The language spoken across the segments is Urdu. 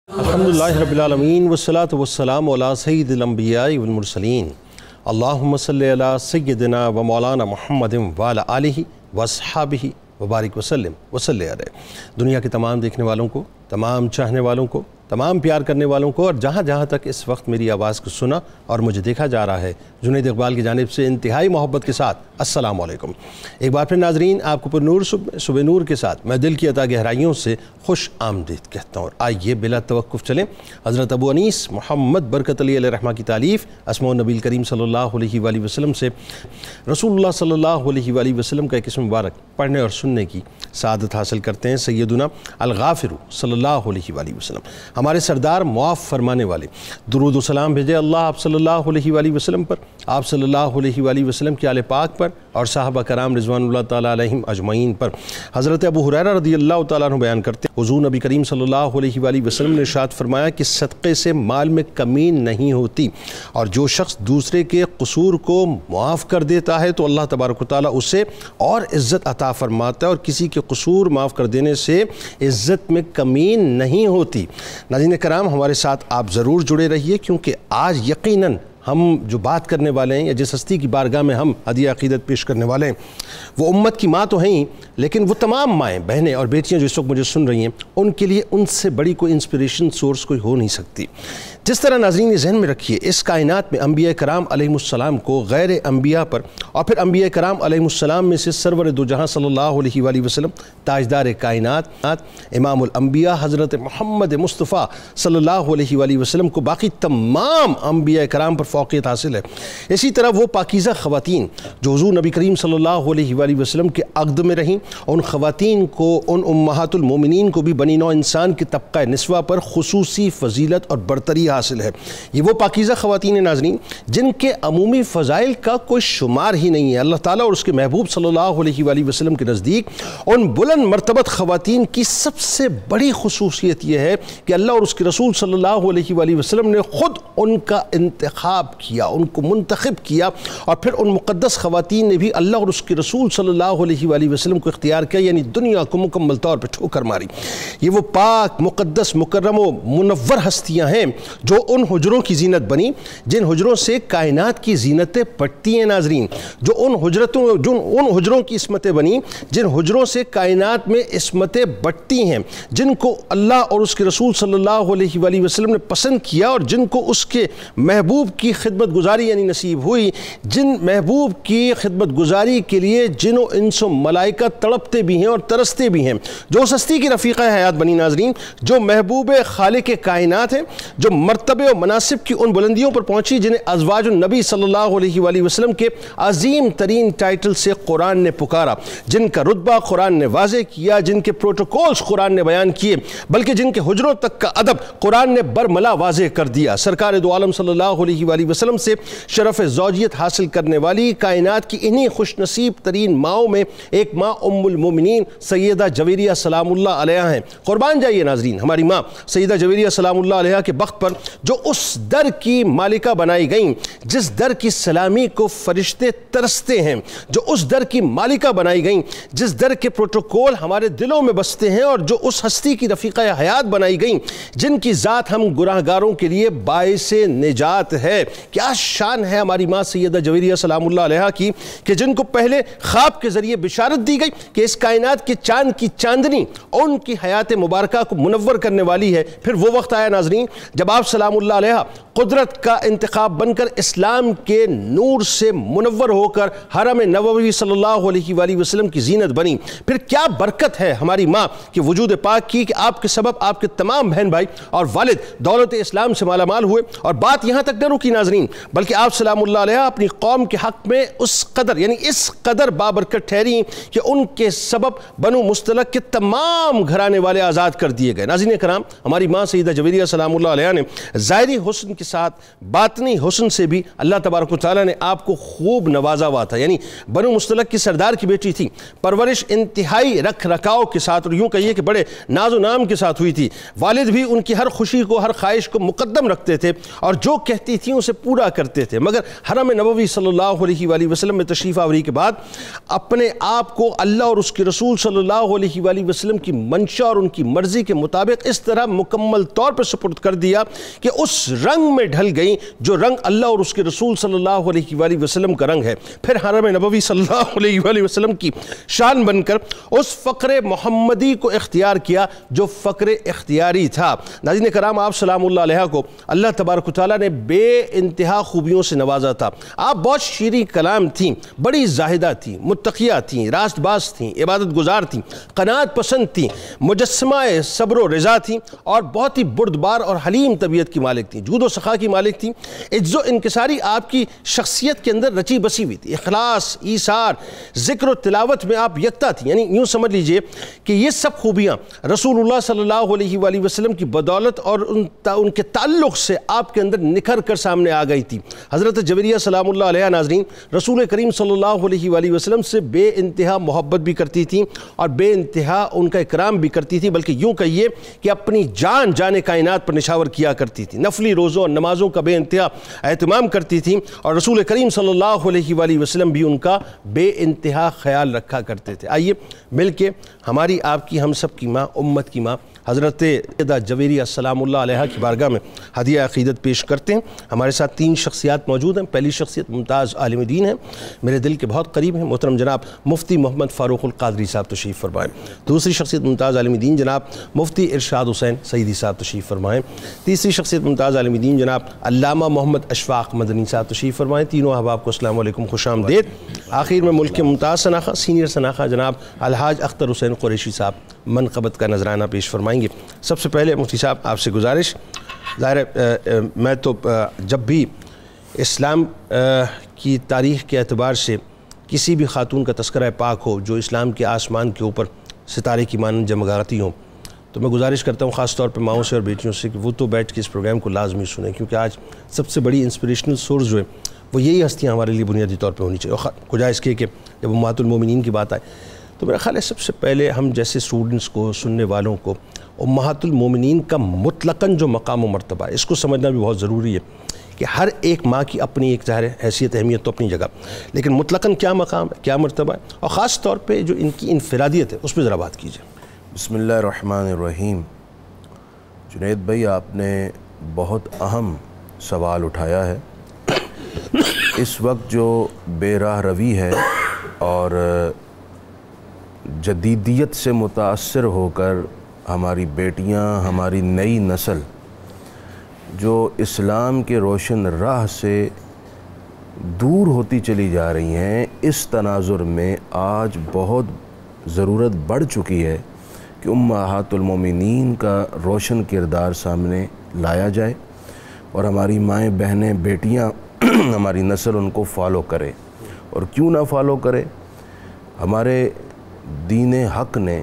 الحمدللہ رب العالمین والصلاة والسلام علی سید الانبیاء والمرسلین اللہم صلی علی سیدنا و مولانا محمد وعلی آلہ واصحابہ وبارک وسلم وصلی علیہ۔ دنیا کے تمام دیکھنے والوں کو، تمام چاہنے والوں کو، تمام پیار کرنے والوں کو، اور جہاں جہاں تک اس وقت میری آواز کو سنا اور مجھے دیکھا جا رہا ہے، جنید اقبال کی جانب سے انتہائی محبت کے ساتھ السلام علیکم۔ ایک بار پھر ناظرین، آپ کو پر نور صبح نور کے ساتھ میں دل کی عطا گہرائیوں سے خوش آمدید کہتا ہوں، اور آئیے بلا توقف چلیں حضرت ابو انیس محمد برکت علی علیہ رحمہ کی تالیف اسماء النبی کریم صلی اللہ علیہ وآلہ وسلم سے رسول اللہ صلی اللہ علیہ وآلہ وسلم کا ایک اسم مبارک پڑھنے اور سننے کی سعادت حاصل کرتے ہیں۔ سیدنا الغافر صلی اللہ علیہ وآلہ وسلم، ہمارے سردار معاف فرمانے والے، درود و سلام بھیجے اللہ آپ صلی اللہ علیہ وآلہ وسلم پر، آپ صلی اللہ علیہ وآلہ وسلم کی آل پاک پر اور صحابہ کرام رضوان اللہ تعالیٰ علیہم اجمعین پر۔ حضرت ابو ہریرہ رضی اللہ تعالیٰ عنہ بیان کرتے ہیں، حضور نبی کریم صلی اللہ علیہ وآلہ وسلم نے ارشاد فرمایا کہ صدقے سے مال میں کمی نہیں ہوتی، اور جو شخص دوسرے کے قصور کو معاف کر دیتا ہے تو اللہ تبارک و تعالیٰ اسے اور عزت عطا فرماتا ہے، اور کسی کے قصور معاف کر دینے سے عزت میں کمی نہیں ہوتی۔ ناظرین کرام، ہمارے ساتھ آپ ضرور جڑے رہیے، کیونکہ آج یقیناً ہم جو بات کرنے والے ہیں یا جس ہستی کی بارگاہ میں ہم ہدیہ عقیدت پیش کرنے والے ہیں، وہ امت کی ماں تو ہیں ہی، لیکن وہ تمام مائیں، بہنیں اور بیٹیاں جو اس وقت مجھے سن رہی ہیں، ان کے لیے ان سے بڑی کوئی انسپریشن سورس کوئی ہو نہیں سکتی۔ جس طرح ناظرین یہ ذہن میں رکھیے، اس کائنات میں انبیاء کرام علیہ السلام کو غیر انبیاء پر اور پھر انبیاء کرام علیہ السلام میں سے سرور دو جہاں صلی اللہ علیہ وآلہ وسلم، تاجدار کائنات، امام الانبیاء حضرت محمد مصطفیٰ صلی اللہ علیہ وآلہ وسلم کو باقی تمام انبیاء کرام پر فوقیت حاصل ہے۔ اسی طرح وہ پاکیزہ خواتین جو حضور نبی کریم صلی اللہ علیہ وآلہ وسلم کے عقد میں رہیں، ان خواتین کو، ان امہات المومنین کو بھی بنی نوع انسان کے طبقہ نسوہ پر خصوصی فضیلت اور برتری حاصل ہے۔ یہ وہ پاکیزہ خواتین ناظرین جن کے عمومی فضائل کا کوئی شمار ہی نہیں ہے۔ اللہ تعالیٰ اور اس کے محبوب صلی اللہ علیہ وآلہ وسلم کے نزدیک ان بلند مرتبت خواتین کی سب سے بڑی خصوصیت یہ ہے کہ اللہ اور اس کے رسول صلی اللہ علیہ وآلہ وسلم نے خود ان کا انتخاب کیا، ان کو منتخب کیا، اور پھر ان مقدس خواتین نے بھی اللہ اور اس کے رسول صلی اللہ علیہ وآلہ وسلم کو اختیار کیا، یعنی دنیا کو مکمل طور پر ٹھوکر ماری۔ یہ وہ پاک مقدس مکرم و منور ہستیاں ہیں جو ان حجروں کی زینت بنی جن حجروں سے کائنات کی زینتیں پٹتی ہیں ناظرین، جو ان حجروں کی عصمتیں بنی جن حجروں سے کائنات میں عصمتیں بٹتی ہیں، جن کو اللہ اور اس کے رسول صلی اللہ علیہ وآلہ وسلم نے پسند کیا اور جن کو اس کے محبوب کی خدمت گزاری یعنی نصیب ہوئی، جن محبوب کی خدمت گزاری کے لیے جن و انس و ملائکہ تڑپتے بھی ہیں اور ترستے بھی ہیں، جو اس ہستی کی رفیقہ حیات بنی ناظرین، جو محبوب خالق کائنات ہیں، جو مرتبے و مناسب کی ان بلندیوں پر پہنچی جنہیں ازواج النبی صلی اللہ علیہ وآلہ وسلم کے عظیم ترین ٹائٹل سے قرآن نے پکارا، جن کا رتبہ قرآن نے واضح کیا، جن کے پروٹوکولز قرآن نے بیان کیے، بلکہ جن کے حجروں تک کا ادب قرآن نے برملا واضح کر دیا۔ سرکار دو عالم صلی اللہ علیہ وآلہ وسلم سے شرف زوجیت حاصل کرنے والی کائنات کی انہی خوش نصیب ترین ماؤں میں ایک ماں ام المومنین سیدہ جویریہ سلام اللہ علیہ ہیں۔ قربان جائیے ناظرین ہماری ماں سیدہ جویریہ سلام اللہ علیہ کے بخت پر، جو اس در کی مالکہ بنائی گئیں جس در کی سلامی کو فرشتے ترستے ہیں، جو اس در کی مالکہ بنائی گئیں جس در کے پروٹوکول ہمارے دلوں میں بستے ہیں، اور جو اس ہستی کی رفیقہ حیات بنائی گئیں جن کی ذات ہم گناہگاروں کے لیے باعث نجات ہے۔ کیا شان ہے ہماری ماں سیدہ جویریہ سلام اللہ علیہ کی کہ جن کو پہلے خواب کے ذریعے بشارت دی گئی کہ اس کائنات کے چاند کی چاندنی ان کی حیات مبارکہ کو منور کرنے والی ہے۔ پھر وہ وقت آیا ناظرین جب آپ سلام اللہ علیہ قدرت کا انتخاب بن کر اسلام کے نور سے منور ہو کر حرم نبوی صلی اللہ علیہ وآلہ وسلم کی زینت بنی۔ پھر کیا برکت ہے ہماری ماں کے وجود پاک کی کہ آپ کے سبب آپ کے تمام بہن بھائی اور والد دولت اسلام سے مالا مال ہوئے، اور بات یہاں تک نہ رکی ناظرین، بلکہ آپ سلام اللہ علیہ اپنی قوم کے حق میں اس قدر بابرکت ٹھہری کہ ان کے سبب بنو مستلق کے تمام گھرانے والے آزاد کر دیے گئے۔ ناظرین کرام، ہماری ماں سیدہ جویریہ سلام اللہ علیہ نے ظاہری حسن کے ساتھ باطنی حسن سے بھی اللہ تبارک و تعالیٰ نے آپ کو خوب نوازا ہوا تھا، یعنی بنو مستلق کی سردار کی بیٹی تھی، پرورش انتہائی رکھ رکھاؤ کے ساتھ اور یوں کہیے کہ بڑے ناز و نام کے ساتھ ہوئی تھی۔ والد بھی ان کی ہر خوشی کو، ہر خواہش کو مقدم رکھتے تھے، اور جو کہتی تھیں اسے سے پورا کرتے تھے، مگر حرم نبوی صلی اللہ علیہ وآلہ وسلم میں تشریف آوری کے بعد اپنے آپ کو اللہ اور اس کے رسول صلی اللہ علیہ وآلہ وسلم کی منشا اور ان کی مرضی کے مطابق اس طرح مکمل طور پر سپرد کر دیا کہ اس رنگ میں ڈھل گئیں جو رنگ اللہ اور اس کے رسول صلی اللہ علیہ وآلہ وسلم کا رنگ ہے۔ پھر حرم نبوی صلی اللہ علیہ وآلہ وسلم کی شان بن کر اس فقر محمدی کو اختیار کیا جو فقر اختیاری تھا۔ ناظرین کرام، آپ سلام اللہ علیہ کو اللہ تبارک و تعالیٰ نے بے انتہا خوبیوں سے نوازا تھا۔ آپ بہت شیریں کلام تھیں، بڑی زاہدہ تھیں، متقیہ تھیں، راست باز تھیں، عبادت گزار تھیں، قناعت پسند تھیں، مجسمہ صبر و رضا تھیں اور بہت ہی بردبار اور حلیم طبیعت کی مالک تھیں، جود و سخا کی مالک تھیں۔ عجز و انکساری آپ کی شخصیت کے اندر رچی بسی ہوئی تھی، اخلاص، ایثار، ذکر و تلاوت میں آپ یکتا تھیں۔ یعنی یوں سمجھ لیجئے کہ یہ سب خوبیاں رسول اللہ صلی اللہ علیہ وآلہ وسلم کی بدولت اور ان کے تعلق سے آپ کے اندر نکھر کر سامنے آ گئی تھی۔ حضرت جویریہ سلام اللہ علیہ ناظرین رسول کریم صلی اللہ علیہ وآلہ وسلم سے بے انتہا محبت بھی کرتی تھیں اور بے انتہا ان کا اکرام بھی کرتی تھی، بلکہ یوں کہیے کہ اپنی جان کائنات پر نشاور کیا کرتی تھی، نفلی روزوں اور نمازوں کا بے انتہا اہتمام کرتی تھیں اور رسول کریم صلی اللہ علیہ وآلہ وسلم بھی ان کا بے انتہا خیال رکھا کرتے تھے۔ آئیے مل کے ہماری آپ کی ہم سب کی ماں، امت کی ماں حضرت سیدہ جویریہ سلام اللہ علیہ کی بارگاہ میں ہدیہ عقیدت پیش کرتے ہیں۔ ہمارے ساتھ 3 شخصیات موجود ہیں۔ پہلی شخصیت ممتاز عالم دین ہیں، میرے دل کے بہت قریب ہیں، محترم جناب مفتی محمد فاروق القادری صاحب تشریف فرمائیں۔ دوسری شخصیت ممتاز عالم دین جناب مفتی ارشاد حسین سعیدی صاحب تشریف فرمائیں۔ تیسری شخصیت ممتاز عالم دین جناب علامہ محمد اشفاق مدنی صاحب تشریف فرمائیں۔ تینوں احباب کو السلام علیکم، خوش آمدید۔ آخر میں ملک کے ممتاز شناخہ، سینئر شناخہ جناب الحاج اختر حسین قریشی صاحب منقبت کا نذرانہ پیش فرمائیں گے۔ سب سے پہلے مفتی صاحب آپ سے گزارش، ظاہر ہے میں تو جب بھی اسلام کی تاریخ کے اعتبار سے کسی بھی خاتون کا تذکرہ پاک ہو جو اسلام کے آسمان کے اوپر ستارے کی مانند جگمگاتی ہوں، تو میں گزارش کرتا ہوں خاص طور پہ ماؤں سے اور بیٹیوں سے کہ وہ تو بیٹھ کے اس پروگرام کو لازمی سنیں، کیونکہ آج سب سے بڑی انسپریشنل سورس جو ہے وہ یہی ہستیاں ہمارے لیے بنیادی طور پہ ہونی چاہیے۔ خدا اس کے کہ جب امہات المومنین کی بات آئے تو میرا خیال ہے سب سے پہلے ہم جیسے اسٹوڈنٹس کو، سننے والوں کو امہات المومنین کا مطلقاً جو مقام و مرتبہ ہے اس کو سمجھنا بھی بہت ضروری ہے کہ ہر ایک ماں کی اپنی ایک ظاہر حیثیت، اہمیت تو اپنی جگہ، لیکن مطلقاً کیا مقام ہے، کیا مرتبہ ہے، اور خاص طور پہ جو ان کی انفرادیت ہے اس پہ ذرا بات کیجیے۔ بسم اللہ الرحمن الرحیم۔ جنید بھائی، آپ نے بہت اہم سوال اٹھایا ہے۔ اس وقت جو بے راہ روی ہے اور جدیدیت سے متاثر ہو کر ہماری بیٹیاں، ہماری نئی نسل جو اسلام کے روشن راہ سے دور ہوتی چلی جا رہی ہیں، اس تناظر میں آج بہت ضرورت بڑھ چکی ہے کہ امہات المومنین کا روشن کردار سامنے لایا جائے اور ہماری مائیں، بہنیں، بیٹیاں، ہماری نسل ان کو فالو کرے۔ اور کیوں نہ فالو کرے؟ ہمارے دین حق نے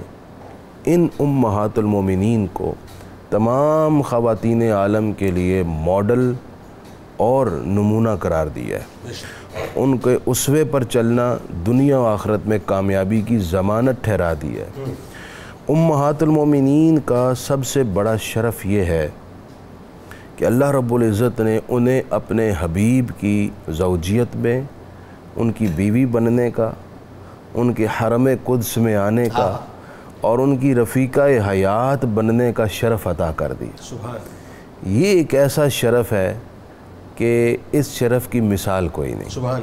ان امہات المومنین کو تمام خواتین عالم کے لیے ماڈل اور نمونہ قرار دیا ہے۔ ان کے اسوے پر چلنا دنیا و آخرت میں کامیابی کی ضمانت ٹھہرا دی ہے۔ امہات المومنین کا سب سے بڑا شرف یہ ہے کہ اللہ رب العزت نے انہیں اپنے حبیب کی زوجیت میں، ان کی بیوی بننے کا، ان کے حرم قدس میں آنے کا اور ان کی رفیقہ حیات بننے کا شرف عطا کر دیا۔ یہ ایک ایسا شرف ہے کہ اس شرف کی مثال کوئی نہیں،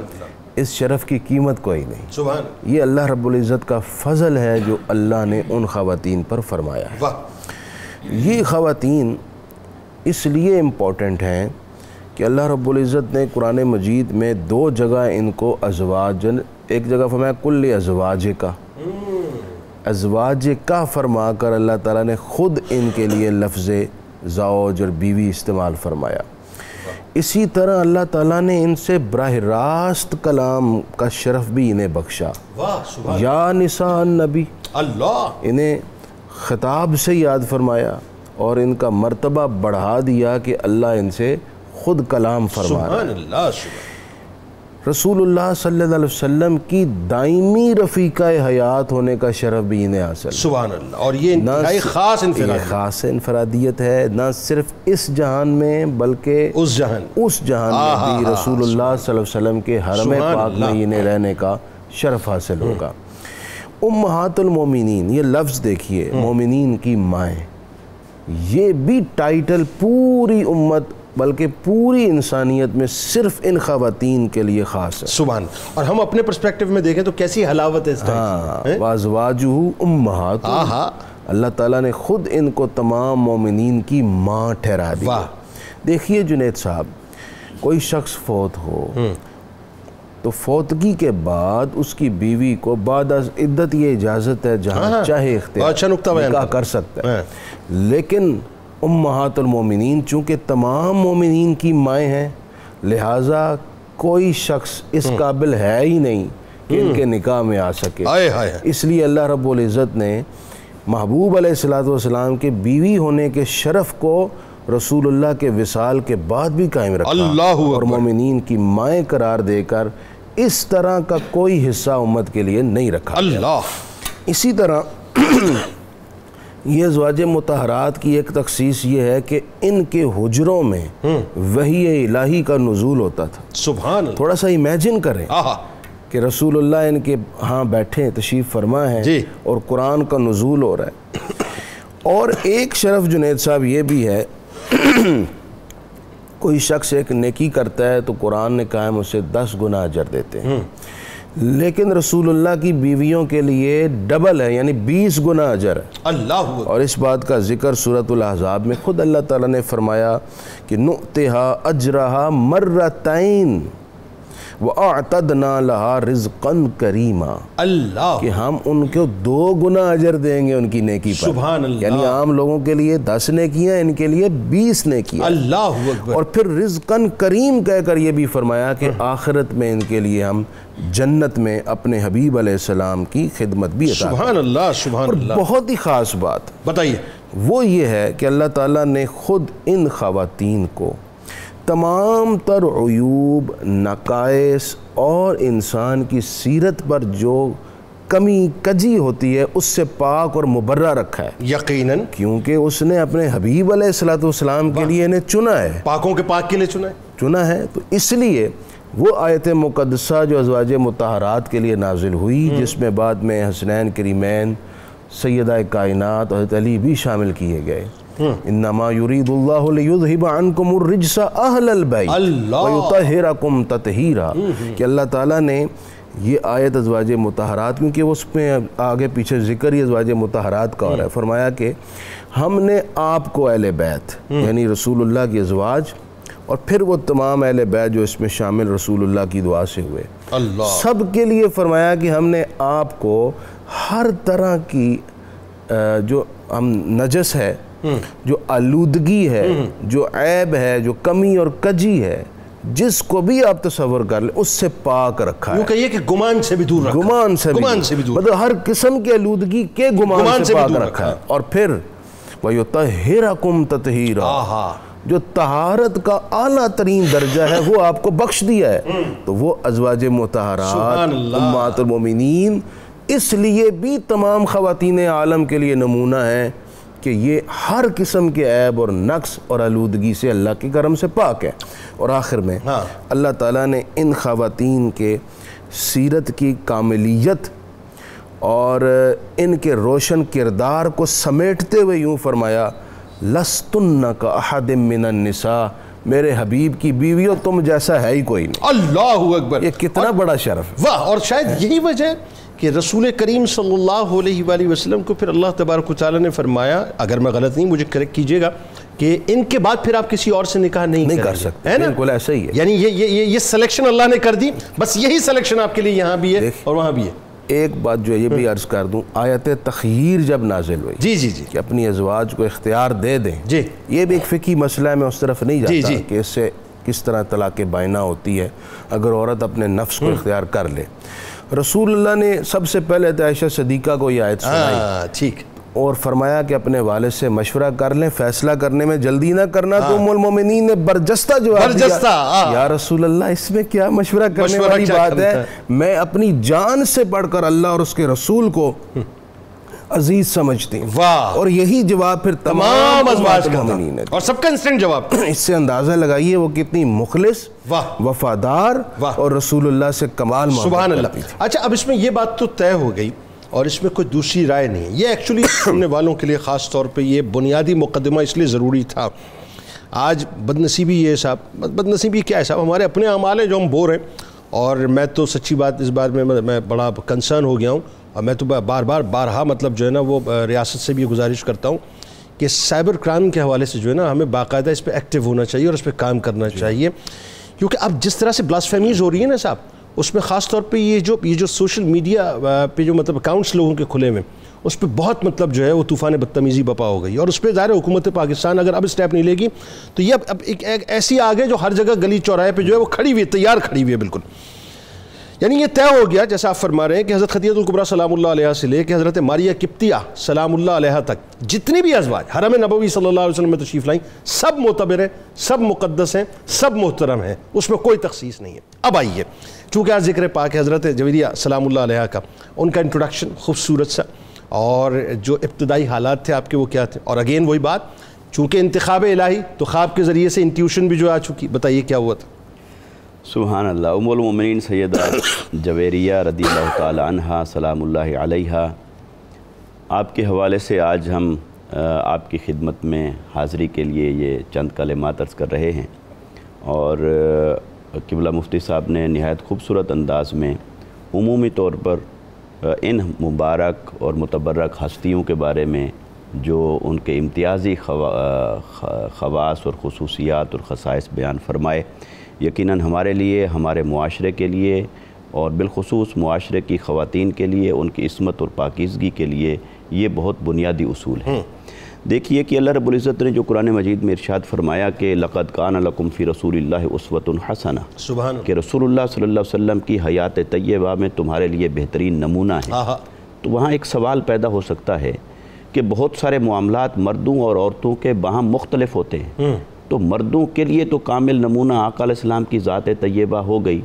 اس شرف کی قیمت کوئی نہیں۔ یہ اللہ رب العزت کا فضل ہے جو اللہ نے ان خواتین پر فرمایا ہے۔ یہ خواتین اس لیے امپورٹنٹ ہیں کہ اللہ رب العزت نے قرآن مجید میں 2 جگہ ان کو ازواجن، ایک جگہ فرمایا کل ازواج کا، ازواج کا فرما کر اللہ تعالیٰ نے خود ان کے لیے لفظ زوج اور بیوی استعمال فرمایا۔ اسی طرح اللہ تعالیٰ نے ان سے براہ راست کلام کا شرف بھی انہیں بخشا۔ یا نساء النبی، انہیں خطاب سے یاد فرمایا اور ان کا مرتبہ بڑھا دیا کہ اللہ ان سے خود کلام فرما رہا ہے۔ رسول اللہ صلی اللہ علیہ وسلم کی دائمی رفیقہ حیات ہونے کا شرف بھی انہیں حاصل ہے۔ سبحان اللہ، اور یہ انتہائی خاص انفرادیت، یہ خاص انفرادیت ہے، نہ صرف اس جہان میں بلکہ اس جہان میں بھی رسول اللہ صلی اللہ علیہ وسلم کے حرم پاک میں انہیں رہنے کا شرف حاصل ہوگا۔ امہات المومنین، یہ لفظ دیکھیے، مومنین کی مائیں، یہ بھی ٹائٹل پوری امت بلکہ پوری انسانیت میں صرف ان خواتین کے لیے خاص ہے۔ سبحان، اور ہم اپنے پرسپیکٹو میں دیکھیں تو کیسی حلاوت ہے اس ٹائم۔ وَأَزْوَاجُهُ أُمَّهَاتُهُمْ، اللہ تعالیٰ نے خود ان کو تمام مومنین کی ماں ٹھہرا دی۔ دیکھیے جنید صاحب، کوئی شخص فوت ہو تو فوتگی کے بعد اس کی بیوی کو بعد از عدت یہ اجازت ہے جہاں چاہے نکاح کر سکتا ہے، لیکن امہات المومنین چونکہ تمام مومنین کی مائیں ہیں، لہٰذا کوئی شخص اس قابل ہے ہی نہیں کہ ان کے نکاح میں آ سکے۔ اس لیے اللہ رب العزت نے محبوب علیہ السلام کے بیوی ہونے کے شرف کو رسول اللہ کے وصال کے بعد بھی قائم رکھا اور مومنین کی مائیں قرار دے کر اس طرح کا کوئی حصہ امت کے لیے نہیں رکھا۔ اسی طرح یہ ازواج مطہرات کی ایک تخصیص یہ ہے کہ ان کے حجروں میں وحی الہی کا نزول ہوتا تھا۔ سبحان اللہ، تھوڑا سا امیجن کریں کہ رسول اللہ ان کے ہاں بیٹھے تشریف فرما ہے اور قرآن کا نزول ہو رہا ہے۔ اور ایک شرف جنید صاحب یہ بھی ہے، کوئی شخص ایک نیکی کرتا ہے تو قرآن نے کہا ہم اسے 10 گنا اجر دیتے ہیں، لیکن رسول اللہ کی بیویوں کے لیے ڈبل ہے، یعنی 20 گنا اجر ہے۔ اللہ، اور اس بات کا ذکر سورۃ الاحزاب میں خود اللہ تعالیٰ نے فرمایا کہ نُؤْتِهَا أَجْرَهَا مَرَّتَيْن وَأَعْتَدْنَا لَهَا رِزْقًا كَرِيمًا، اللہ، کہ ہم ان کو 2 گنا اجر دیں گے ان کی نیکی پر۔ سبحان اللہ، یعنی عام لوگوں کے لیے 10 نیکیاں، ان کے لیے 20 نیکیاں۔ اللہ اکبر۔ اور پھر رزقاً کریم کہہ کر یہ بھی فرمایا کہ آخرت میں ان کے لیے ہم جنت میں اپنے حبیب علیہ السلام کی خدمت بھی عطا۔ سبحان اللہ، سبحان اللہ۔ اور بہت ہی خاص بات بتائیے، وہ یہ ہے کہ اللہ تعالیٰ نے خود ان خواتین کو تمام تر عیوب، نقائص اور انسان کی سیرت پر جو کمی کجی ہوتی ہے اس سے پاک اور مبرہ رکھا ہے، یقیناً، کیونکہ اس نے اپنے حبیب علیہ السلام کے لیے انہیں چنا ہے، پاکوں کے پاک کے لیے چنا ہے۔ تو اس لیے وہ آیت مقدسہ جو ازواج مطہرات کے لیے نازل ہوئی، جس میں بعد میں حسنین کریمین سیدہ کائنات حضرت علی بھی شامل کیے گئے، انما یرید اللہ لیذہب عنکم الرجس اہل البیت ویطہرکم تطہیرا، کہ اللہ تعالیٰ نے یہ آیت ازواج مطہرات، کیونکہ اس میں آگے پیچھے ذکر ہی ازواج مطہرات کا ہو رہا ہے، فرمایا کہ ہم نے آپ کو اہل بیت یعنی رسول اللہ کی ازواج اور پھر وہ تمام اہل بیت جو اس میں شامل رسول اللہ کی دعا سے ہوئے، سب کے لیے فرمایا کہ ہم نے آپ کو ہر طرح کی جو ہم نجس ہے، جو آلودگی ہے، جو عیب ہے، جو کمی اور کجی ہے، جس کو بھی آپ تصور کر لیں اس سے پاک رکھا ہے۔ یوں کہیے کہ گمان سے بھی دور رکھا ہے، گمان سے بھی دور، مطلب ہر قسم کی آلودگی کے گمان سے پاک رکھا ہے۔ اور پھر وَيُطَهِّرَكُمْ تَطْهِيرًا، جو طہارت کا اعلیٰ ترین درجہ ہے وہ آپ کو بخش دیا ہے۔ تو وہ ازواج مطہرات امہات المومنین اس لیے بھی تمام خواتین عالم کے لیے نمونہ ہیں کہ یہ ہر قسم کے عیب اور نقص اور آلودگی سے اللہ کے کرم سے پاک ہے۔ اور آخر میں اللہ تعالیٰ نے ان خواتین کے سیرت کی کاملیت اور ان کے روشن کردار کو سمیٹتے ہوئے یوں فرمایا، لَسْتُنَّ كَأَحَدٍ مِّنَ النِّسَاءِ، میرے حبیب کی بیویوں تم جیسا ہے ہی کوئی نہیں۔ اللہ اکبر، یہ کتنا بڑا شرف ہے۔ واہ، اور شاید یہی وجہ ہے کہ رسول کریم صلی اللہ علیہ وآلہ وسلم کو پھر اللہ تبارک و تعالیٰ نے فرمایا، اگر میں غلط نہیں مجھے کریکٹ کیجئے گا، کہ ان کے بعد پھر آپ کسی اور سے نکاح نہیں کر سکتے، ہے نا؟ بالکل ایسا ہی ہے، یعنی یہ سلیکشن اللہ نے کر دی، بس یہی سلیکشن آپ کے لیے یہاں بھی ہے اور وہاں بھی ہے۔ ایک بات جو ہے یہ بھی عرض کر دوں، آیت تخییر جب نازل ہوئی، جی کہ اپنی ازواج کو اختیار دے دیں، یہ بھی ایک فقہی مسئلہ ہے، میں اس طرف نہیں جاتا کہ اس سے کس طرح طلاق بائنہ ہوتی ہے اگر عورت اپنے نفس کو اختیار کر لے۔ رسول اللہ نے سب سے پہلے عائشہ صدیقہ کو یہ آیت سنائی، اور فرمایا کہ اپنے والد سے مشورہ کر لیں، فیصلہ کرنے میں جلدی نہ کرنا۔ تو ام المومنین نے برجستہ جواب دیا، یا رسول اللہ اس میں کیا مشورہ کرنے والی بات ہے، میں اپنی جان سے بڑھ کر اللہ اور اس کے رسول کو عزیز سمجھتی ہوں۔ اور یہی جواب پھر تمام ازواج کا تھا، اور سب کا انسٹنٹ جواب۔ اس سے اندازہ لگائیے وہ کتنی مخلص، وفادار اور رسول اللہ سے کمال محبت کرتی تھی۔ اچھا، اب اس میں یہ بات تو طے ہو گئی اور اس میں کوئی دوسری رائے نہیں ہے۔ یہ ایکچولی سننے والوں کے لیے خاص طور پہ یہ بنیادی مقدمہ اس لیے ضروری تھا۔ آج بدنصیبی یہ صاحب، بدنصیبی کیا ہے صاحب، ہمارے اپنے اعمال ہیں جو ہم بور ہیں، اور میں تو سچی بات اس بار میں بڑا کنسرن ہو گیا ہوں، اور میں تو بارہا مطلب جو ہے نا وہ ریاست سے بھی گزارش کرتا ہوں کہ سائبر کرائم کے حوالے سے جو ہے نا ہمیں باقاعدہ اس پہ ایکٹیو ہونا چاہیے اور اس پہ کام کرنا چاہیے، کیونکہ اب جس طرح سے بلاسفیمیز ہو رہی ہے نا صاحب، اس میں خاص طور پہ یہ جو سوشل میڈیا پہ جو مطلب اکاؤنٹس لوگوں کے کھلے ہوئے، اس پہ بہت مطلب جو ہے وہ طوفان بدتمیزی بپا ہو گئی، اور اس پہ ظاہر حکومت پاکستان اگر اب اسٹیپ نہیں لے گی تو یہ اب ایک ایسی آگے جو ہر جگہ گلی چوراہے پہ جو ہے وہ کھڑی ہوئی ہے، تیار کھڑی ہوئی ہے بالکل۔ یعنی یہ طے ہو گیا جیسا آپ فرما رہے ہیں کہ حضرت خدیجہ الکبریٰ سلام اللہ علیہ سے لے کے حضرت ماریہ قبطیہ سلام اللہ علیہ تک جتنی بھی ازواج حرم نبوی صلی اللہ علیہ وسلم میں تشریف لائیں، سب معتبر ہیں، سب مقدس ہیں، سب محترم ہیں، اس میں کوئی تخصیص نہیں ہے۔ اب آئیے، چونکہ آج ذکر پاک ہے حضرت جویریہ سلام اللہ علیہ کا، ان کا انٹروڈکشن خوبصورت سا، اور جو ابتدائی حالات تھے آپ کے وہ کیا تھے، اور اگین وہی بات، چونکہ انتخاب الہی تو خواب کے ذریعے سے انٹیوشن بھی جو آ چکی، بتائیے کیا ہوا تھا؟ سبحان اللہ۔ ام المومنین سیدہ جویریہ رضی اللہ تعالی عنہا سلام اللہ علیہا، آپ کے حوالے سے آج ہم آپ کی خدمت میں حاضری کے لیے یہ چند کلمات عرض کر رہے ہیں، اور قبلہ مفتی صاحب نے نہایت خوبصورت انداز میں عمومی طور پر ان مبارک اور متبرک ہستیوں کے بارے میں جو ان کے امتیازی خواص اور خصوصیات اور خصائص بیان فرمائے، یقیناً ہمارے لیے، ہمارے معاشرے کے لیے، اور بالخصوص معاشرے کی خواتین کے لیے ان کی عصمت اور پاکیزگی کے لیے یہ بہت بنیادی اصول ہے۔ دیکھیے کہ اللہ رب العزت نے جو قرآن مجید میں ارشاد فرمایا کہ لَقَدْ كَانَ لَكُمْ فِي رَسُولِ اللَّهِ أُسْوَةٌ حَسَنَةٌ، سبحان کہ رسول اللہ صلی اللہ علیہ وسلم کی حیات طیبہ میں تمہارے لیے بہترین نمونہ ہے۔ تو وہاں ایک سوال پیدا ہو سکتا ہے کہ بہت سارے معاملات مردوں اور عورتوں کے باہم مختلف ہوتے ہیں، تو مردوں کے لیے تو کامل نمونہ آقا علیہ السلام کی ذات طیبہ ہو گئی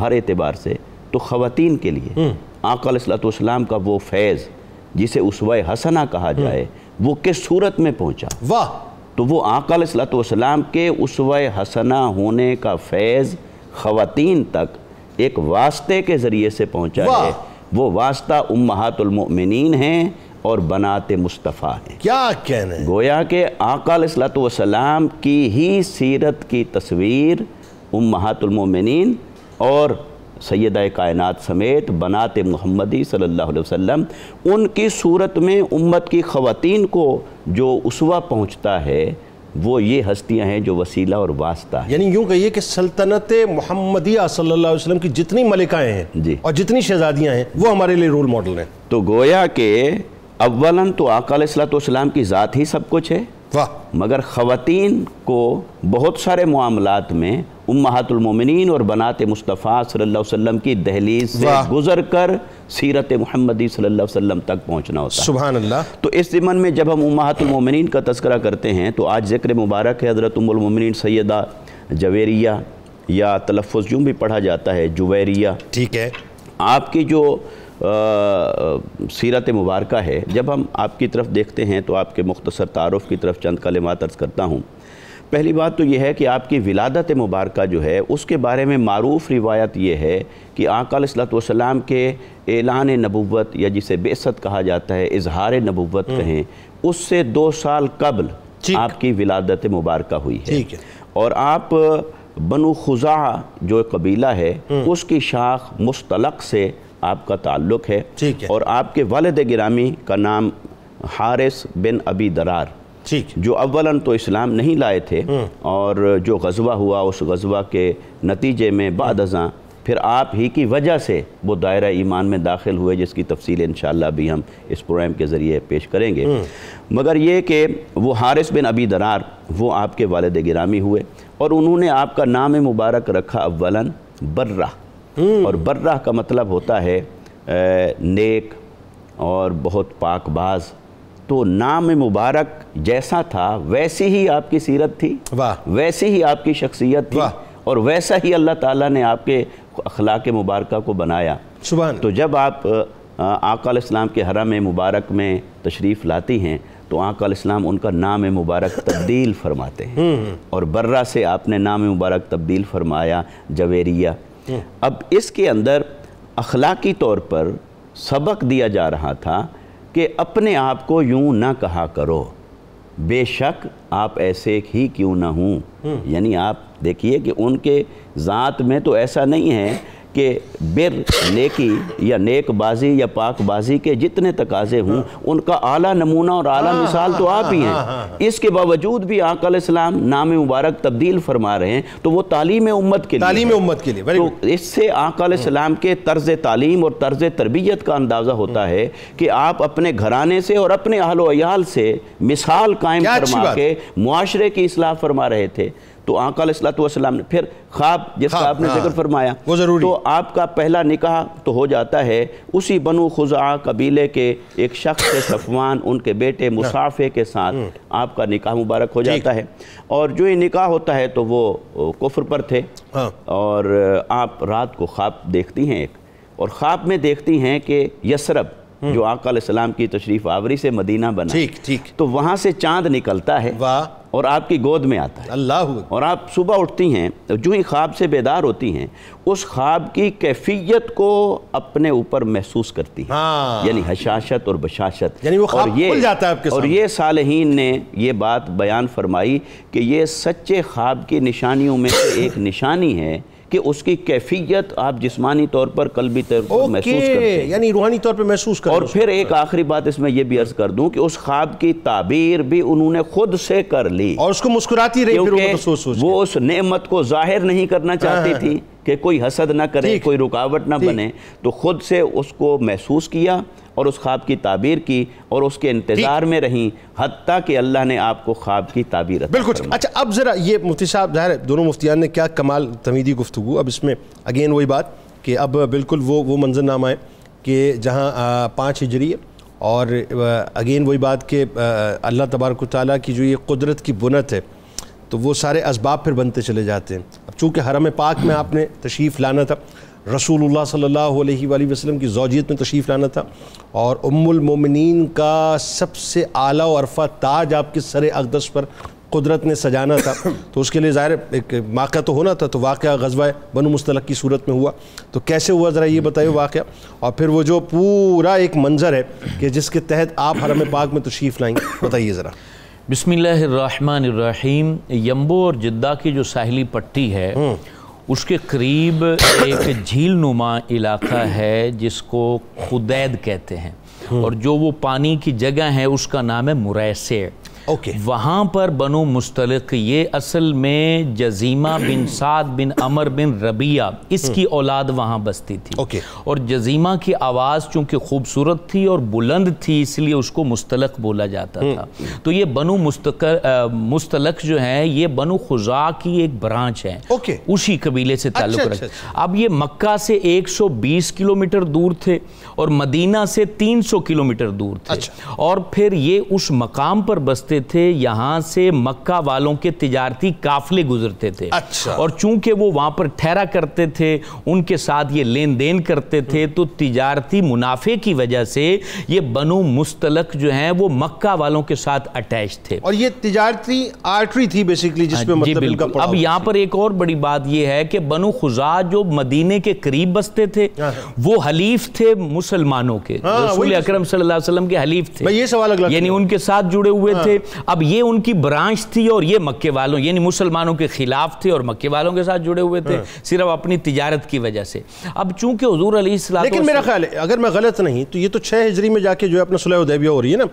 ہر اعتبار سے، تو خواتین کے لیے آقا علیہ السلام کا وہ فیض جسے اسوہ حسنہ کہا جائے وہ کس صورت میں پہنچا؟ واہ! تو وہ آقا علیہ السلام کے اسوہ حسنہ ہونے کا فیض خواتین تک ایک واسطے کے ذریعے سے پہنچا ہے، وہ واسطہ امہات المؤمنین ہیں اور بنات مصطفیٰ ہیں۔ کیا کہنا ہے؟ گویا کہ آقا علیہ السلام کی ہی سیرت کی تصویر امہات المومنین اور سیدہ کائنات سمیت بنات محمدی صلی اللہ علیہ وسلم، ان کی صورت میں امت کی خواتین کو جو اسوہ پہنچتا ہے وہ یہ ہستیاں ہیں جو وسیلہ اور واسطہ ہیں۔ یعنی یوں کہیے کہ سلطنت محمدیہ صلی اللہ علیہ وسلم کی جتنی ملکائیں ہیں اور جتنی شہزادیاں ہیں وہ ہمارے لیے رول ماڈل ہیں۔ تو گویا کہ اولاً تو آقا علیہ السلام کی ذات ہی سب کچھ ہے، مگر خواتین کو بہت سارے معاملات میں امہات المومنین اور بنات مصطفیٰ صلی اللہ علیہ وسلم کی دہلیز سے گزر کر سیرت محمدی صلی اللہ علیہ وسلم تک پہنچنا ہوتا ہے۔ سبحان اللہ۔ تو اس ضمن میں جب ہم امہات المومنین کا تذکرہ کرتے ہیں تو آج ذکر مبارک ہے حضرت ام المومنین سیدہ جویریہ، یا تلفظ یوں بھی پڑھا جاتا ہے جویریہ، ٹھیک ہے۔ آپ کی جو سیرت مبارکہ ہے، جب ہم آپ کی طرف دیکھتے ہیں تو آپ کے مختصر تعارف کی طرف چند کلمات عرض کرتا ہوں۔ پہلی بات تو یہ ہے کہ آپ کی ولادت مبارکہ جو ہے اس کے بارے میں معروف روایت یہ ہے کہ آقا علیہ السلام کے اعلان نبوت، یا جسے بعثت کہا جاتا ہے، اظہار نبوت کہیں، اس سے 2 سال قبل آپ کی ولادت مبارکہ ہوئی ہے، اور آپ بنو خزاعہ جو قبیلہ ہے اس کی شاخ مستلق سے آپ کا تعلق ہے، اور آپ کے والد گرامی کا نام حارث بن ابی درار، جو اولاً تو اسلام نہیں لائے تھے، اور جو غزوہ ہوا اس غزوہ کے نتیجے میں بعد ازاں پھر آپ ہی کی وجہ سے وہ دائرہ ایمان میں داخل ہوئے، جس کی تفصیل انشاءاللہ بھی ہم اس پروگرام کے ذریعے پیش کریں گے۔ مگر یہ کہ وہ حارث بن ابی درار وہ آپ کے والد گرامی ہوئے، اور انہوں نے آپ کا نام مبارک رکھا اولاً برہ، اور برہ کا مطلب ہوتا ہے نیک اور بہت پاک باز، تو نام مبارک جیسا تھا ویسی ہی آپ کی سیرت تھی، ویسی ہی آپ کی شخصیت تھی، اور ویسا ہی اللہ تعالیٰ نے آپ کے اخلاق مبارکہ کو بنایا۔ تو جب آپ آقا علیہ السلام کے حرم مبارک میں تشریف لاتی ہیں تو آقا علیہ السلام ان کا نام مبارک تبدیل فرماتے ہیں، اور برہ سے آپ نے نام مبارک تبدیل فرمایا جویریہ۔ اب اس کے اندر اخلاقی طور پر سبق دیا جا رہا تھا کہ اپنے آپ کو یوں نہ کہا کرو، بے شک آپ ایسے ہی کیوں نہ ہوں۔ یعنی آپ دیکھیے کہ ان کے ذات میں تو ایسا نہیں ہے کہ بر، نیکی یا نیک بازی یا پاک بازی کے جتنے تقاضے ہوں ان کا اعلیٰ نمونہ اور اعلیٰ مثال تو آپ ہی ہیں، اس کے باوجود بھی آقا علیہ السلام نام مبارک تبدیل فرما رہے ہیں، تو وہ تعلیم امت کے لیے تو اس سے آقا علیہ السلام کے طرز تعلیم اور طرز تربیت کا اندازہ ہوتا ہے کہ آپ اپنے گھرانے سے اور اپنے اہل و عیال سے مثال قائم فرما کے معاشرے کی اصلاح فرما رہے تھے۔ تو آقا علیہ السلام نے پھر خواب جس کا آپ نے ذکر فرمایا، تو آپ کا پہلا نکاح تو ہو جاتا ہے اسی بنو خزاعہ قبیلے کے ایک شخص سے صفوان، ان کے بیٹے مصافے کے ساتھ آپ کا نکاح مبارک ہو جاتا ہے، اور جو یہ نکاح ہوتا ہے تو وہ کفر پر تھے، اور آپ رات کو خواب دیکھتی ہیں ایک، اور خواب میں دیکھتی ہیں کہ یثرب جو آقا علیہ السلام کی تشریف آوری سے مدینہ بنا، تو وہاں سے چاند نکلتا ہے اور آپ کی گود میں آتا ہے، اور آپ صبح اٹھتی ہیں، جو ہی خواب سے بیدار ہوتی ہیں اس خواب کی کیفیت کو اپنے اوپر محسوس کرتی ہیں، یعنی حشاشت اور بشاشت، یعنی وہ خواب کھل جاتا ہے آپ کے سامنے۔ اور یہ صالحین نے یہ بات بیان فرمائی کہ یہ سچے خواب کی نشانیوں میں سے ایک نشانی ہے کہ اس کی کیفیت آپ جسمانی طور پر قلبی طور پر محسوس کرتے ہیں، یعنی روحانی طور پر محسوس کرتے ہیں۔ اور پھر ایک آخری بات اس میں یہ بھی عرض کر دوں کہ اس خواب کی تعبیر بھی انہوں نے خود سے کر لی، اور اس کو مسکراتی رہی، کیونکہ وہ اس نعمت کو ظاہر نہیں کرنا چاہتی تھی کہ کوئی حسد نہ کرے، کوئی رکاوٹ نہ بنے، تو خود سے اس کو محسوس کیا اور اس خواب کی تعبیر کی، اور اس کے انتظار میں رہیں حتیٰ کہ اللہ نے آپ کو خواب کی تعبیر عطا فرمائی۔ اچھا، اب ذرا یہ مفتی صاحب، ظاہر ہے دونوں مفتیان نے کیا کمال تمیدی گفتگو، اب اس میں اگین وہی بات کہ اب بالکل وہ منظرنامہ ہے کہ جہاں 5 ہجری ہے، اور اگین وہی بات کہ اللہ تبارک و تعالیٰ کی جو یہ قدرت کی بنت ہے تو وہ سارے اسباب پھر بنتے چلے جاتے ہیں۔ اب چونکہ حرم پاک میں آپ نے تشریف لانا تھا، رسول اللہ صلی اللہ علیہ وآلہ وسلم کی زوجیت میں تشریف لانا تھا، اور ام المومنین کا سب سے اعلیٰ و عرفہ تاج آپ کے سر اقدس پر قدرت نے سجانا تھا، تو اس کے لیے ظاہر ایک واقعہ تو ہونا تھا، تو واقعہ غزوہ بنو مستلق کی صورت میں ہوا، تو کیسے ہوا ذرا یہ بتائیے واقعہ، اور پھر وہ جو پورا ایک منظر ہے کہ جس کے تحت آپ حرم پاک میں تشریف لائیں، بتائیے ذرا۔ بسم اللہ الرحمن الرحیم۔ یمبو اور جدہ کی جو ساحلی پٹی ہے اس کے قریب ایک جھیل نما علاقہ ہے جس کو خدید کہتے ہیں، اور جو وہ پانی کی جگہ ہے اس کا نام ہے مریسع۔ وہاں پر بنو مستلق، یہ اصل میں جزیمہ بن سعد بن عمر بن ربیعہ، اس کی اولاد وہاں بستی تھی، اور جزیمہ کی آواز چونکہ خوبصورت تھی اور بلند تھی اس لیے اس کو مستلق بولا جاتا تھا۔ تو یہ بنو مستلق جو ہے یہ بنو خزاعہ کی ایک برانچ ہے، اسی قبیلے سے تعلق رکھتے۔ اب یہ مکہ سے 120 کلومیٹر دور تھے اور مدینہ سے 300 کلومیٹر دور تھے، اور پھر یہ اس مقام پر بستے تھے یہاں سے مکہ والوں کے تجارتی قافلے گزرتے تھے، اور چونکہ وہ وہاں پر ٹھہرا کرتے تھے، ان کے ساتھ یہ لین دین کرتے تھے، تو تجارتی منافع کی وجہ سے یہ بنو مستلق جو ہیں وہ مکہ والوں کے ساتھ اٹیچ تھے، اور یہ تجارتی آرٹری تھی بیسیکلی جس پہ مطلب ان کا پڑا۔ اب یہاں پر ایک اور بڑی بات یہ ہے کہ بنو خزاعہ جو مدینے کے قریب بستے تھے وہ حلیف تھے مسلمانوں کے، رسول اکرم صلی اللہ علیہ وسلم کے حلیف تھے، یعنی ان کے ساتھ جڑے ہوئے تھے۔ اب یہ ان کی برانچ تھی اور یہ مکے والوں یعنی مسلمانوں کے خلاف تھے اور مکے والوں کے ساتھ جڑے ہوئے تھے صرف اپنی تجارت کی وجہ سے۔ اب چونکہ حضور علیہ السلام، لیکن میرا خیال ہے اگر میں غلط نہیں تو یہ تو 6 ہجری میں جا کے جو ہے اپنا صلح حدیبیہ ہو رہی ہے نا،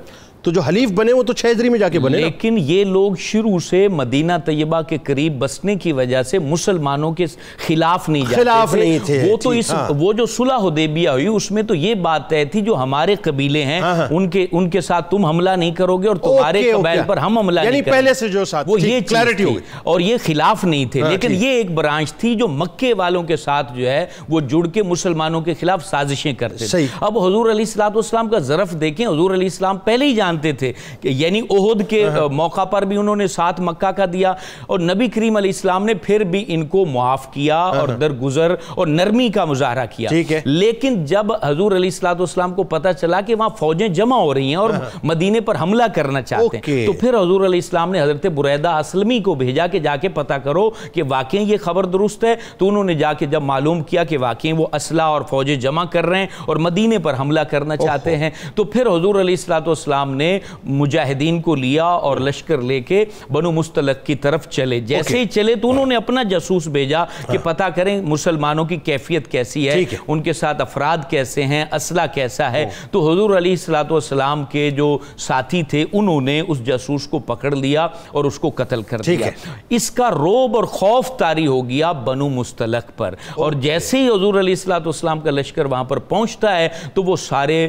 تو جو حلیف بنے وہ تو 6 ہجری میں جا کے بنے، لیکن یہ لوگ شروع سے مدینہ طیبہ کے قریب بسنے کی وجہ سے مسلمانوں کے خلاف نہیں جاتے تھے۔ وہ تو وہ جو صلح حدیبیہ ہوئی اس میں تو یہ بات طے تھی جو ہمارے قبیلے ہیں ان کے ساتھ تم حملہ نہیں کرو گے اور تمہارے قبائل پر ہم حملہ نہیں کریں گے، پہلے سے جو ساتھ وہ یہ کلیئرٹی ہوئی، اور یہ خلاف نہیں تھے۔ لیکن یہ ایک برانچ تھی جو مکے والوں کے ساتھ جو ہے وہ جڑ کے مسلمانوں کے خلاف سازشیں کرتے تھے۔ اب حضور علیہ السلام کا ظرف دیکھیں، حضور علیہ السلام پہلے ہی جانتے تھے کہ یعنی احد کے موقع پر بھی انہوں نے ساتھ مکہ کا دیا، اور نبی کریم علیہ السلام نے پھر بھی ان کو معاف کیا اور درگزر اور نرمی کا مظاہرہ کیا۔ لیکن جب حضور علیہ السلام کو پتہ چلا کہ وہاں فوجیں جمع ہو رہی ہیں اور مدینے پر حملہ کرنا چاہتے ہیں، تو پھر حضور علیہ السلام نے حضرت بریدہ اسلمی کو بھیجا کہ جا کے پتہ کرو کہ واقعی یہ خبر درست ہے۔ تو انہوں نے جا کے جب معلوم کیا کہ واقعی وہ اسلحہ اور فوجیں جمع کر رہے ہیں اور مدینے پر حملہ کرنا چاہتے ہیں، تو پھر حضور علیہ السلام نے مجاہدین کو لیا اور لشکر لے کے بنو مستلق کی طرف چلے۔ جیسے ہی چلے تو انہوں نے اپنا جاسوس بھیجا کہ پتہ کریں مسلمانوں کی کیفیت کیسی ہے، ان کے ساتھ افراد کیسے ہیں، اسلحہ کیسا ہے۔ تو حضور علیہ السلام کے جو ساتھی تھے انہوں نے اس جاسوس کو پکڑ لیا اور اس کو قتل کر دیا۔ اس کا رعب اور خوف طاری ہو گیا بنو مستلق پر، اور جیسے ہی حضور علیہ السلام کا لشکر وہاں پر پہنچتا ہے تو وہ سارے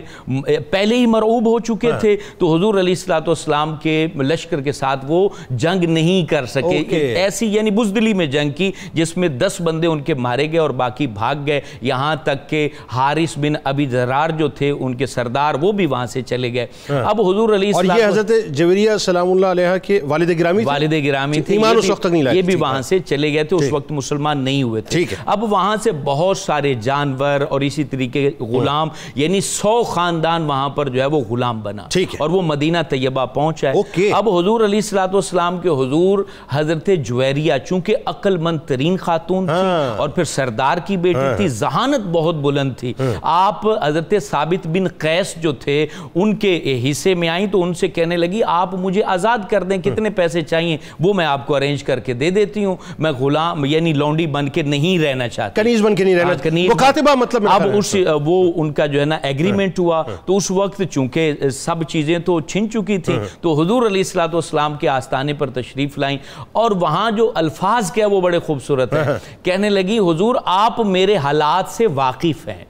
پہلے ہی مرعوب ہو چکے تھے، تو حضور علیہ السلام کے لشکر کے ساتھ وہ جنگ نہیں کر سکے۔ ایسی یعنی بزدلی میں جنگ کی جس میں 10 بندے ان کے مارے گئے اور باقی بھاگ گئے، یہاں تک کہ حارث بن ابی ذرار جو تھے ان کے سردار وہ بھی وہاں سے چلے گئے۔ اب حضور علیہ السلام، اور یہ حضرت جویریہ سلام اللہ علیہ کے والد گرامی تھے، ایمان اس وقت تک نہیں لائے، یہ بھی وہاں سے چلے گئے تھے، اس وقت مسلمان نہیں ہوئے تھے۔ اب وہاں سے بہت سارے جانور اور اسی طریقے غلام، یعنی 100 خاندان وہاں پر جو ہے وہ غلام بنا، اور وہ مدینہ طیبہ پہنچا ہے۔ اب حضور علیہ السلام کے حضور حضرت جویریہ چونکہ عقل مند ترین خاتون تھی اور پھر سردار کی بیٹی تھی، ذہانت بہت بلند تھی، آپ حضرت ثابت بن قیس جو تھے ان کے حصے میں آئیں تو ان سے کہنے لگی آپ مجھے آزاد کر دیں، کتنے پیسے چاہیے وہ میں آپ کو ارینج کر کے دے دیتی ہوں، میں غلام یعنی لونڈی بن کے نہیں رہنا چاہتی، کنیز بن کے نہیں رہنا چاہتی، وہ کاتبہ مطلب۔ اب وہ ان کا جو ہے نا ایگریمنٹ ہوا، تو اس وقت چونکہ سب چیزیں تو چھن چکی تھی تو حضور علیہ السلام کے آستانے پر تشریف لائیں، اور وہاں جو الفاظ کیا وہ بڑے خوبصورت ہیں، کہنے لگی حضور آپ میرے حالات سے واقف ہیں،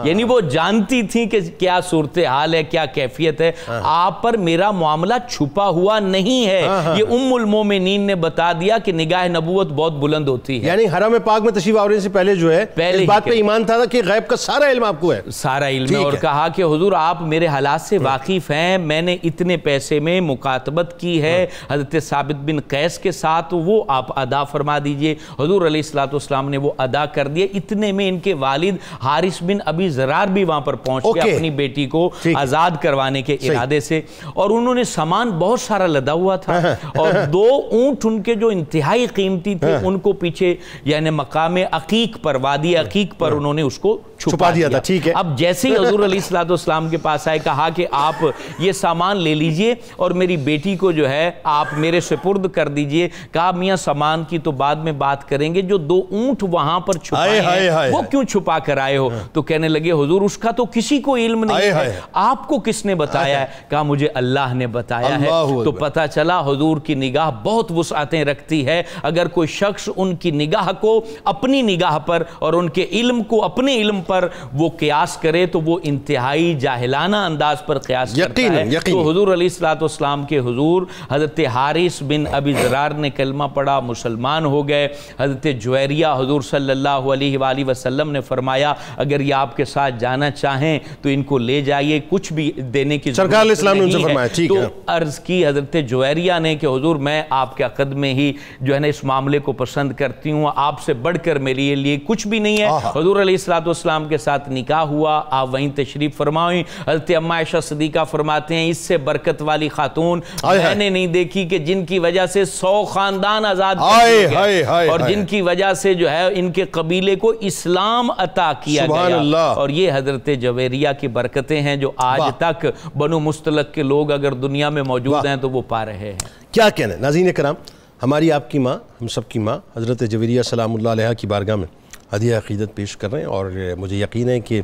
یعنی وہ جانتی تھیں کہ کیا صورتحال ہے، کیا کیفیت ہے، آپ پر میرا معاملہ چھپا ہوا نہیں ہے۔ یہ ام المومنین نے بتا دیا کہ نگاہ نبوت بہت بلند ہوتی ہے، یعنی حرم پاک میں تشریف آورنے سے پہلے جو ہے اس بات پہ ایمان تھا کہ غیب کا سارا علم آپ کو ہے، سارا علم ہے، اور کہا کہ حضور آپ میرے حالات سے واقف ہیں، میں نے اتنے پیسے میں مکاتبت کی ہے حضرت ثابت بن قیس کے ساتھ، وہ آپ ادا فرما دیجئے۔ حضور علیہ السلام نے وہ ادا کر دیے۔ اتنے میں ان کے والد حارث بن ابی ذرار بھی وہاں پر پہنچ گئے اپنی بیٹی کو آزاد کروانے کے ارادے سے، اور انہوں نے سامان بہت سارا لدا ہوا تھا، اور 2 اونٹ ان کے جو انتہائی قیمتی تھے ان کو پیچھے یعنی مقام عقیق پر، وادی عقیق پر انہوں نے اس کو چھپا دیا تھا۔ اب جیسے ہی حضور علیہ السلام کے پاس آئے، کہا کہ آپ یہ سامان لے لیجئے اور میری بیٹی کو جو ہے آپ میرے سپرد کر دیجئے۔ کہا میاں سامان کی تو بعد میں بات کریں گے، جو 2 اونٹ وہاں پر چھپائے ہیں وہ کیوں چھپا کر آئے ہو؟ تو کہنے لگے حضور اس کا تو کسی کو علم نہیں ہے، آپ کو کس نے بتایا ہے؟ کہا مجھے اللہ نے بتایا ہے۔ تو پتہ چلا حضور کی نگاہ بہت وسعتیں رکھتی ہے، اگر کوئی شخص ان کی نگاہ کو اپنی نگاہ پر اور ان کے علم کو اپنے علم پر وہ قیاس کرے تو وہ انتہائی جاہلانہ انداز پر قیاس کرتا ہے۔ تو حضور علیہ السلام کے حضور حضرت حارث بن ابی ذرار نے کلمہ پڑھا، مسلمان ہو گئے۔ حضرت جویریہ حضور صلی اللہ علیہ وآلہ وسلم نے فرمایا اگر یہ آپ کے ساتھ جانا چاہیں تو ان کو لے جائیے، کچھ بھی دینے کی ضرورت نہیں ہے۔ تو عرض کی حضرت جویریہ نے کہ حضور میں آپ کے عقد میں ہی جو ہے نا اس معاملے کو پسند کرتی ہوں، آپ سے بڑھ کر میرے لیے کچھ بھی نہیں ہے۔ حضور علیہ السلام کے ساتھ نکاح ہوا، آپ وہیں تشریف فرمائیں۔ حضرت اما عائشہ صدیقہ فرماتے ہیں اس سے برکت والی خاتون میں نے نہیں دیکھی کہ جن کی وجہ سے 100 خاندان آزاد کر دیے گئے اور جن کی وجہ سے جو ہے ان کے قبیلے کو اسلام عطا کیا گیا، اور یہ حضرت جویریہ کی برکتیں ہیں جو آج تک بنو مستلق کے لوگ اگر دنیا میں موجود ہیں تو وہ پا رہے ہیں۔ کیا کہنا ہے ناظرین کرام، ہماری آپ کی ماں، ہم سب کی ماں حضرت جویریہ سلام اللہ علیہ کی بارگاہ میں ہدیہ عقیدت پیش کر رہے ہیں، اور مجھے یقین ہے کہ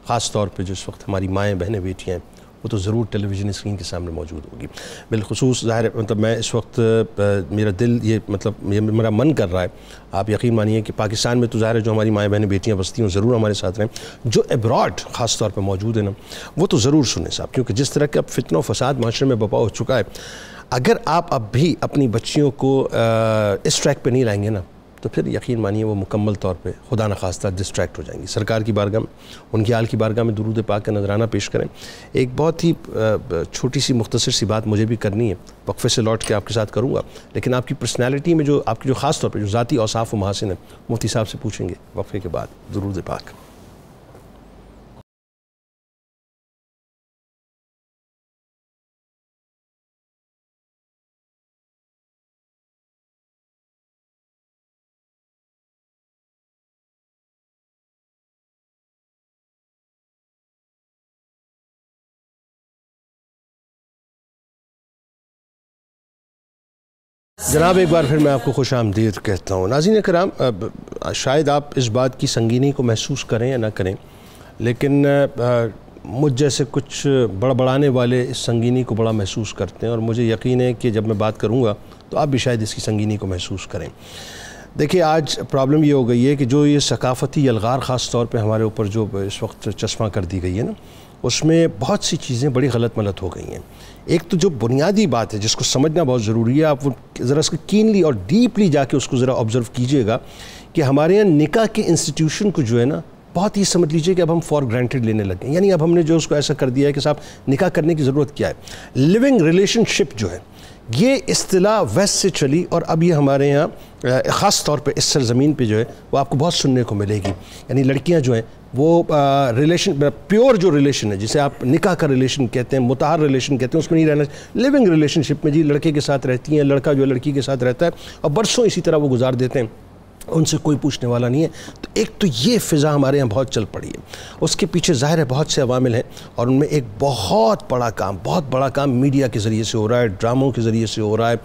خاص طور پہ جو اس وقت ہماری مائیں بہنیں بیٹیاں ہیں وہ تو ضرور ٹیلی ویژن اسکرین کے سامنے موجود ہوگی۔ بالخصوص ظاہر ہے مطلب میں اس وقت میرا دل یہ مطلب یہ میرا من کر رہا ہے، آپ یقین مانیے کہ پاکستان میں تو ظاہر ہے جو ہماری مائیں بہنیں بیٹیاں بستی ہوں ضرور ہمارے ساتھ رہیں، جو ابراڈ خاص طور پہ موجود ہیں نا وہ تو ضرور سنیں صاحب، کیونکہ جس طرح کا فتنہ و فساد معاشرے میں بپا ہو چکا ہے، اگر آپ اب بھی اپنی بچیوں کو اس ٹریک پہ نہیں لائیں گے نا تو پھر یقین مانیے وہ مکمل طور پہ خدا نخواستہ ڈسٹریکٹ ہو جائیں گی. سرکار کی بارگاہ میں, ان کی آل کی بارگاہ میں درود پاک کا نذرانہ پیش کریں. ایک بہت ہی چھوٹی سی مختصر سی بات مجھے بھی کرنی ہے, وقفے سے لوٹ کے آپ کے ساتھ کروں گا, لیکن آپ کی پرسنالٹی میں جو آپ کی جو خاص طور پہ جو ذاتی اوصاف و محاسن ہیں مفتی صاحب سے پوچھیں گے وقفے کے بعد. درود پاک. جناب ایک بار پھر میں آپ کو خوش آمدید کہتا ہوں. ناظرین کرام, شاید آپ اس بات کی سنگینی کو محسوس کریں یا نہ کریں, لیکن مجھ جیسے کچھ بڑبڑانے والے اس سنگینی کو بڑا محسوس کرتے ہیں, اور مجھے یقین ہے کہ جب میں بات کروں گا تو آپ بھی شاید اس کی سنگینی کو محسوس کریں. دیکھیے آج پرابلم یہ ہو گئی ہے کہ جو یہ ثقافتی یلغار خاص طور پہ ہمارے اوپر جو اس وقت چشمہ کر دی گئی ہے نا, اس میں بہت سی چیزیں بڑی غلط ملت ہو گئی ہیں. ایک تو جو بنیادی بات ہے جس کو سمجھنا بہت ضروری ہے, آپ وہ ذرا اس کو کینلی اور ڈیپلی جا کے اس کو ذرا آبزرو کیجئے گا کہ ہمارے یہاں نکاح کے انسٹیٹیوشن کو جو ہے نا بہت ہی سمجھ لیجئے کہ اب ہم فار گرانٹیڈ لینے لگے ہیں. یعنی اب ہم نے جو اس کو ایسا کر دیا ہے کہ صاحب نکاح کرنے کی ضرورت کیا ہے. لیونگ ریلیشن شپ جو ہے یہ اصطلاح ویسٹ سے چلی, اور اب یہ ہمارے یہاں خاص طور پہ اس سرزمین پہ جو ہے وہ آپ کو بہت سننے کو ملے گی. یعنی لڑکیاں جو ہیں وہ ریلیشن پیور جو ریلیشن ہے جسے آپ نکاح کا ریلیشن کہتے ہیں, مطہر ریلیشن کہتے ہیں, اس میں نہیں رہنا. لیونگ ریلیشن شپ میں جی لڑکے کے ساتھ رہتی ہیں, لڑکا جو لڑکی کے ساتھ رہتا ہے اور برسوں اسی طرح وہ گزار دیتے ہیں, ان سے کوئی پوچھنے والا نہیں ہے. تو ایک تو یہ فضا ہمارے یہاں بہت چل پڑی ہے. اس کے پیچھے ظاہر ہے بہت سے عوامل ہیں, اور ان میں ایک بہت بڑا کام میڈیا کے ذریعے سے ہو رہا ہے, ڈراموں کے ذریعے سے ہو رہا ہے,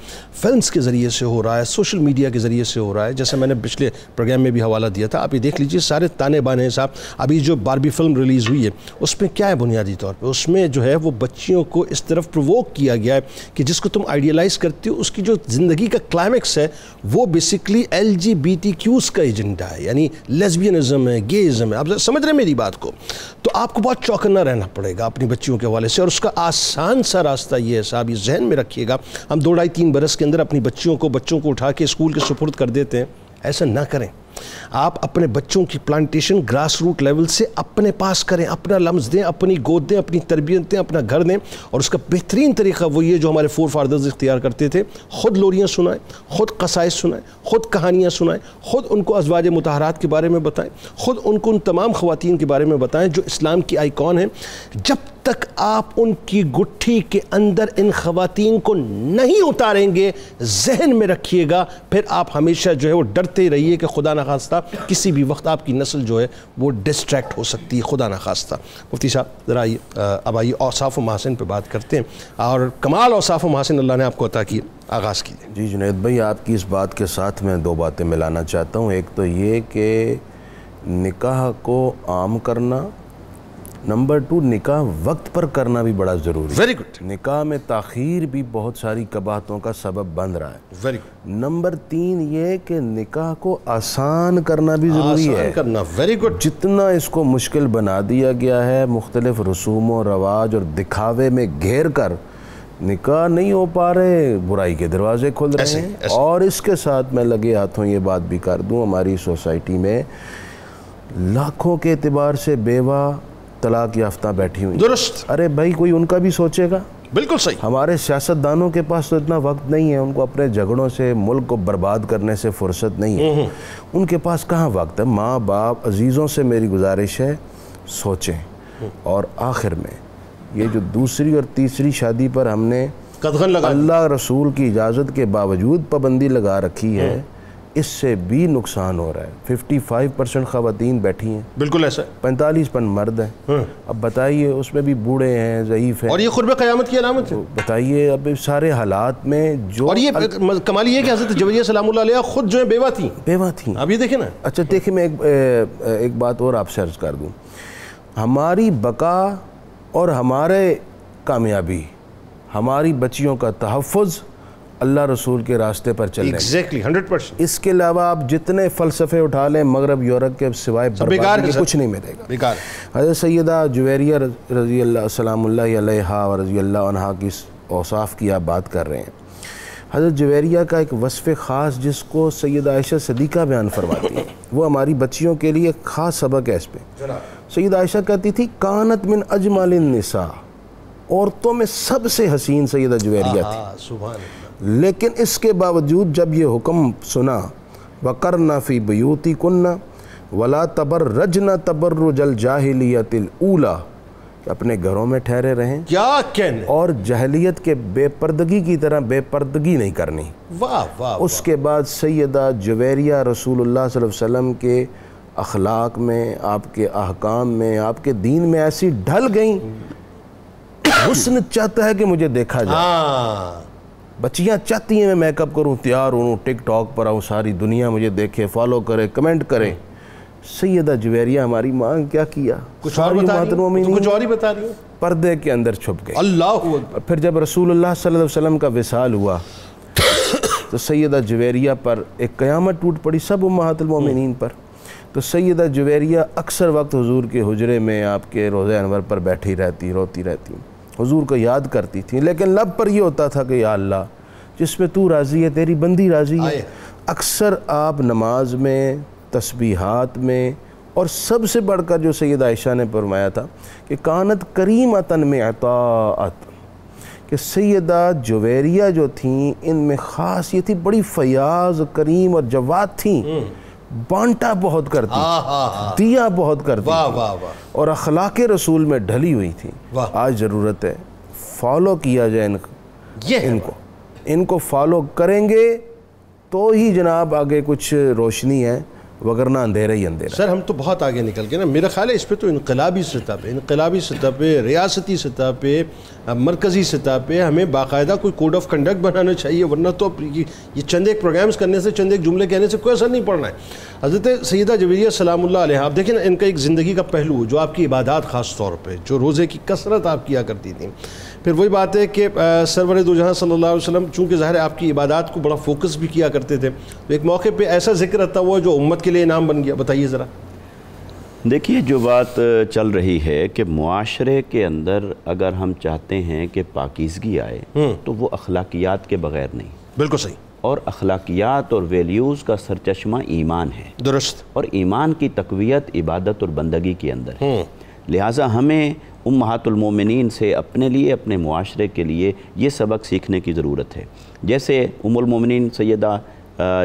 فلمز کے ذریعے سے ہو رہا ہے, سوشل میڈیا کے ذریعے سے ہو رہا ہے. جیسے میں نے پچھلے پروگرام میں بھی حوالہ دیا تھا, آپ یہ دیکھ لیجئے سارے تانے بانے ہیں صاحب. ابھی جو باربی فلم ریلیز ہوئی ہے اس میں کیا ہے بنیادی طور پہ, اس میں جو ہے وہ بچیوں کو اس طرف پرووک کیا گیا ہے کہ جس کو تم آئیڈیلائز کرتے ہو اس کی جو زندگی کا کلائمیکس ہے وہ بیسکلی LGBTQs کا ایجنڈا ہے, یعنی لیزبینزم ہے, گےازم ہے. آپ سمجھ رہے ہیں میری بات کو؟ تو آپ کو بہت چوکنا رہنا پڑے گا اپنی بچیوں کے حوالے سے, اور اس کا آسان سا راستہ یہ ہے صاحب, یہ ذہن میں رکھیے گا, ہم 2-2.5-3 برس کے اندر اپنی بچوں کو اٹھا کے اسکول کے سپرد کر دیتے ہیں. ایسا نہ کریں. آپ اپنے بچوں کی پلانٹیشن گراس روٹ لیول سے اپنے پاس کریں, اپنا لمس دیں, اپنی گود دیں, اپنی تربیت دیں, اپنا گھر دیں. اور اس کا بہترین طریقہ وہ یہ جو ہمارے فور فادرز اختیار کرتے تھے, خود لوریاں سنائیں, خود قصائد سنائیں, خود کہانیاں سنائیں, خود ان کو ازواج مطہرات کے بارے میں بتائیں, خود ان کو ان تمام خواتین کے بارے میں بتائیں جو اسلام کی آئیکن ہیں. جب تک آپ ان کی گٹھی کے اندر ان خواتین کو نہیں اتاریں گے, ذہن میں رکھیے گا, پھر آپ ہمیشہ جو ہے وہ ڈرتے رہیے کہ خدا نخواستہ کسی بھی وقت آپ کی نسل جو ہے وہ ڈسٹریکٹ ہو سکتی ہے, خدا نخواستہ. مفتی صاحب ذرا اب آئیے اوصاف و محاسن پہ بات کرتے ہیں, اور کمال اوصاف و محاسن اللہ نے آپ کو عطا کیے, آغاز کیجیے. جی جنید بھائی, آپ کی اس بات کے ساتھ میں 2 باتیں ملانا چاہتا ہوں. ایک تو یہ کہ نکاح کو عام کرنا, نمبر 2 نکاح وقت پر کرنا بھی بڑا ضروری ہے. Very good. نکاح میں تاخیر بھی بہت ساری قباحتوں کا سبب بن رہا ہے. Very good. نمبر 3 یہ کہ نکاح کو آسان کرنا بھی ضروری ہے. آسان کرنا, ویری گڈ. جتنا اس کو مشکل بنا دیا گیا ہے مختلف رسوم و رواج اور دکھاوے میں گھیر کر, نکاح نہیں ہو پا رہے, برائی کے دروازے کھل رہے ہیں. اور اس کے ساتھ میں لگے ہاتھوں یہ بات بھی کر دوں, ہماری سوسائٹی میں لاکھوں کے اعتبار سے بیوہ طلاق یافتہ بیٹھی ہوئی. درست. ارے بھائی کوئی ان کا بھی سوچے گا. بالکل صحیح. ہمارے سیاستدانوں کے پاس تو اتنا وقت نہیں ہے, ان کو اپنے جھگڑوں سے ملک کو برباد کرنے سے فرصت نہیں ہے. ان کے پاس کہاں وقت ہے. ماں باپ عزیزوں سے میری گزارش ہے, سوچیں. اور آخر میں یہ جو دوسری اور تیسری شادی پر ہم نے اللہ رسول کی اجازت کے باوجود پابندی لگا رکھی ہے, اس سے بھی نقصان ہو رہا ہے. 55% خواتین بیٹھی ہیں, بالکل ایسا, 45% مرد ہیں. اب بتائیے, اس میں بھی بوڑھے ہیں, ضعیف ہیں, اور یہ قرب قیامت کی علامت ہے. بتائیے اب سارے حالات میں جو, اور یہ کمال یہ ہے کہ حضرت جویریہ سلام اللہ علیہ خود جو ہے بیوہ تھیں. اب یہ دیکھیں نا. اچھا دیکھیں, میں ایک بات اور آپ سے عرض کر دوں. ہماری بقا اور ہمارے کامیابی, ہماری بچیوں کا تحفظ اللہ رسول کے راستے پر چلنے. ایگزیکٹلی 100%. اس کے علاوہ آپ جتنے فلسفے اٹھا لیں مغرب یورپ کے سوائے بربادی کے کچھ نہیں ملے گا. بیکار. حضرت سیدہ جویریہ رضی اللہ سلام اللہ علیہا و رضی اللہ عنہا کی اوصاف کی آپ بات کر رہے ہیں. حضرت جویریہ کا ایک وصف خاص جس کو سیدہ عائشہ صدیقہ بیان فرماتی ہیں، وہ ہماری بچیوں کے لیے ایک خاص سبق ہے اس پہ۔ سیدہ عائشہ کہتی تھی کانت من اجمل النساء، عورتوں میں سب سے حسین سیدہ جویریہ تھی، سبحان اللہ۔ لیکن اس کے باوجود جب یہ حکم سنا وَقَرْنَ فِي بُيُوتِكُنَّ وَلَا تَبَرَّجْنَ تَبَرُّجَ الْجَاهِلِيَّةِ الْأُولَى، کہ اپنے گھروں میں ٹھہرے رہیں کیا کہنے، اور جاہلیت کے بے پردگی کی طرح بے پردگی نہیں کرنی۔ واہ واہ۔ اس کے بعد سیدہ جویریہ رسول اللہ صلی اللہ علیہ وسلم کے اخلاق میں، آپ کے احکام میں، آپ کے دین میں ایسی ڈھل گئیں، حسن چاہتا ہے کہ مجھے دیکھا جائے، بچیاں چاہتی ہیں میں میک اپ کروں، تیار ہوں، ٹک ٹاک پر آؤں، ساری دنیا مجھے دیکھے، فالو کرے، کمنٹ کرے۔ سیدہ جویریہ ہماری ماں کیا کیا؟ کچھ اور ہی بتا رہی ہوں، پردے کے اندر چھپ گئے۔ اللہ اکبر۔ پھر جب رسول اللہ صلی اللہ علیہ وسلم کا وصال ہوا تو سیدہ جویریہ پر ایک قیامت ٹوٹ پڑی، سب امہات المومنین پر۔ تو سیدہ جویریہ اکثر وقت حضور کے حجرے میں آپ کے روضہ انور پر بیٹھی رہتی، روتی رہتی، حضور کو یاد کرتی تھی، لیکن لب پر یہ ہوتا تھا کہ یا اللہ جس میں تو راضی ہے تیری بندی راضی ہے۔ اکثر آپ نماز میں، تسبیحات میں، اور سب سے بڑھ کر جو سیدہ عائشہ نے فرمایا تھا کہ کانت کریمتن میں عطاعت، کہ سیدہ جویریہ جو تھیں ان میں خاص یہ تھی بڑی فیاض، کریم اور جواد تھیں، بانٹا بہت کرتی، دیا بہت کرتی، اور اخلاق رسول میں ڈھلی ہوئی تھی۔ آج ضرورت ہے فالو کیا جائے ان کو فالو کریں گے تو ہی جناب آگے کچھ روشنی ہے، وگرنہ اندھیرا ہی اندھیرا۔ سر ہم تو بہت آگے نکل گئے نا، میرا خیال ہے اس پہ تو انقلابی سطح پہ، ریاستی سطح پہ، مرکزی سطح پہ ہمیں باقاعدہ کوئی کوڈ آف کنڈکٹ بنانا چاہیے، ورنہ تو یہ چند ایک پروگرامز کرنے سے، چند ایک جملے کہنے سے کوئی اثر نہیں پڑنا ہے۔ حضرت سیدہ جویریہ سلام اللہ علیہ، آپ دیکھیں نا ان کا ایک زندگی کا پہلو جو آپ کی عبادات، خاص طور پہ جو روزے کی کثرت آپ کیا کرتی تھیں، پھر وہی بات ہے کہ سرور دو جہاں صلی اللہ علیہ وسلم چونکہ ظاہر ہے آپ کی عبادات کو بڑا فوکس بھی کیا کرتے تھے، تو ایک موقع پہ ایسا ذکر آتا ہوا جو امت کے لیے انعام بن گیا، بتائیے ذرا۔ دیکھیے جو بات چل رہی ہے کہ معاشرے کے اندر اگر ہم چاہتے ہیں کہ پاکیزگی آئے تو وہ اخلاقیات کے بغیر نہیں۔ بالکل صحیح۔ اور اخلاقیات اور ویلیوز کا سرچشمہ ایمان ہے، درست، اور ایمان کی تقویت عبادت اور بندگی کے اندر ہے۔ لہٰذا ہمیں امہات المومنین سے اپنے لیے، اپنے معاشرے کے لیے یہ سبق سیکھنے کی ضرورت ہے۔ جیسے ام المومنین سیدہ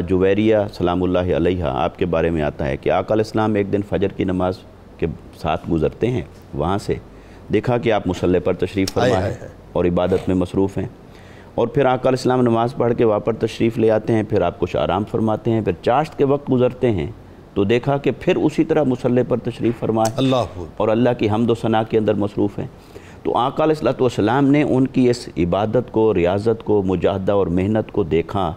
جویریہ سلام اللہ علیہ، آپ کے بارے میں آتا ہے کہ آقا علیہ السلام ایک دن فجر کی نماز کے ساتھ گزرتے ہیں، وہاں سے دیکھا کہ آپ مصلی پر تشریف فرما ہیں اور عبادت میں مصروف ہیں، اور پھر آقا علیہ السلام نماز پڑھ کے واپس تشریف لے آتے ہیں، پھر آپ کچھ آرام فرماتے ہیں، پھر چاشت کے وقت گزرتے ہیں تو دیکھا کہ پھر اسی طرح مصلی پر تشریف فرمائے اور اللہ کی حمد و ثنا کے اندر مصروف ہیں۔ تو آقا علیہ السلام نے ان کی اس عبادت کو، ریاضت کو، مجاہدہ اور محنت کو دیکھا،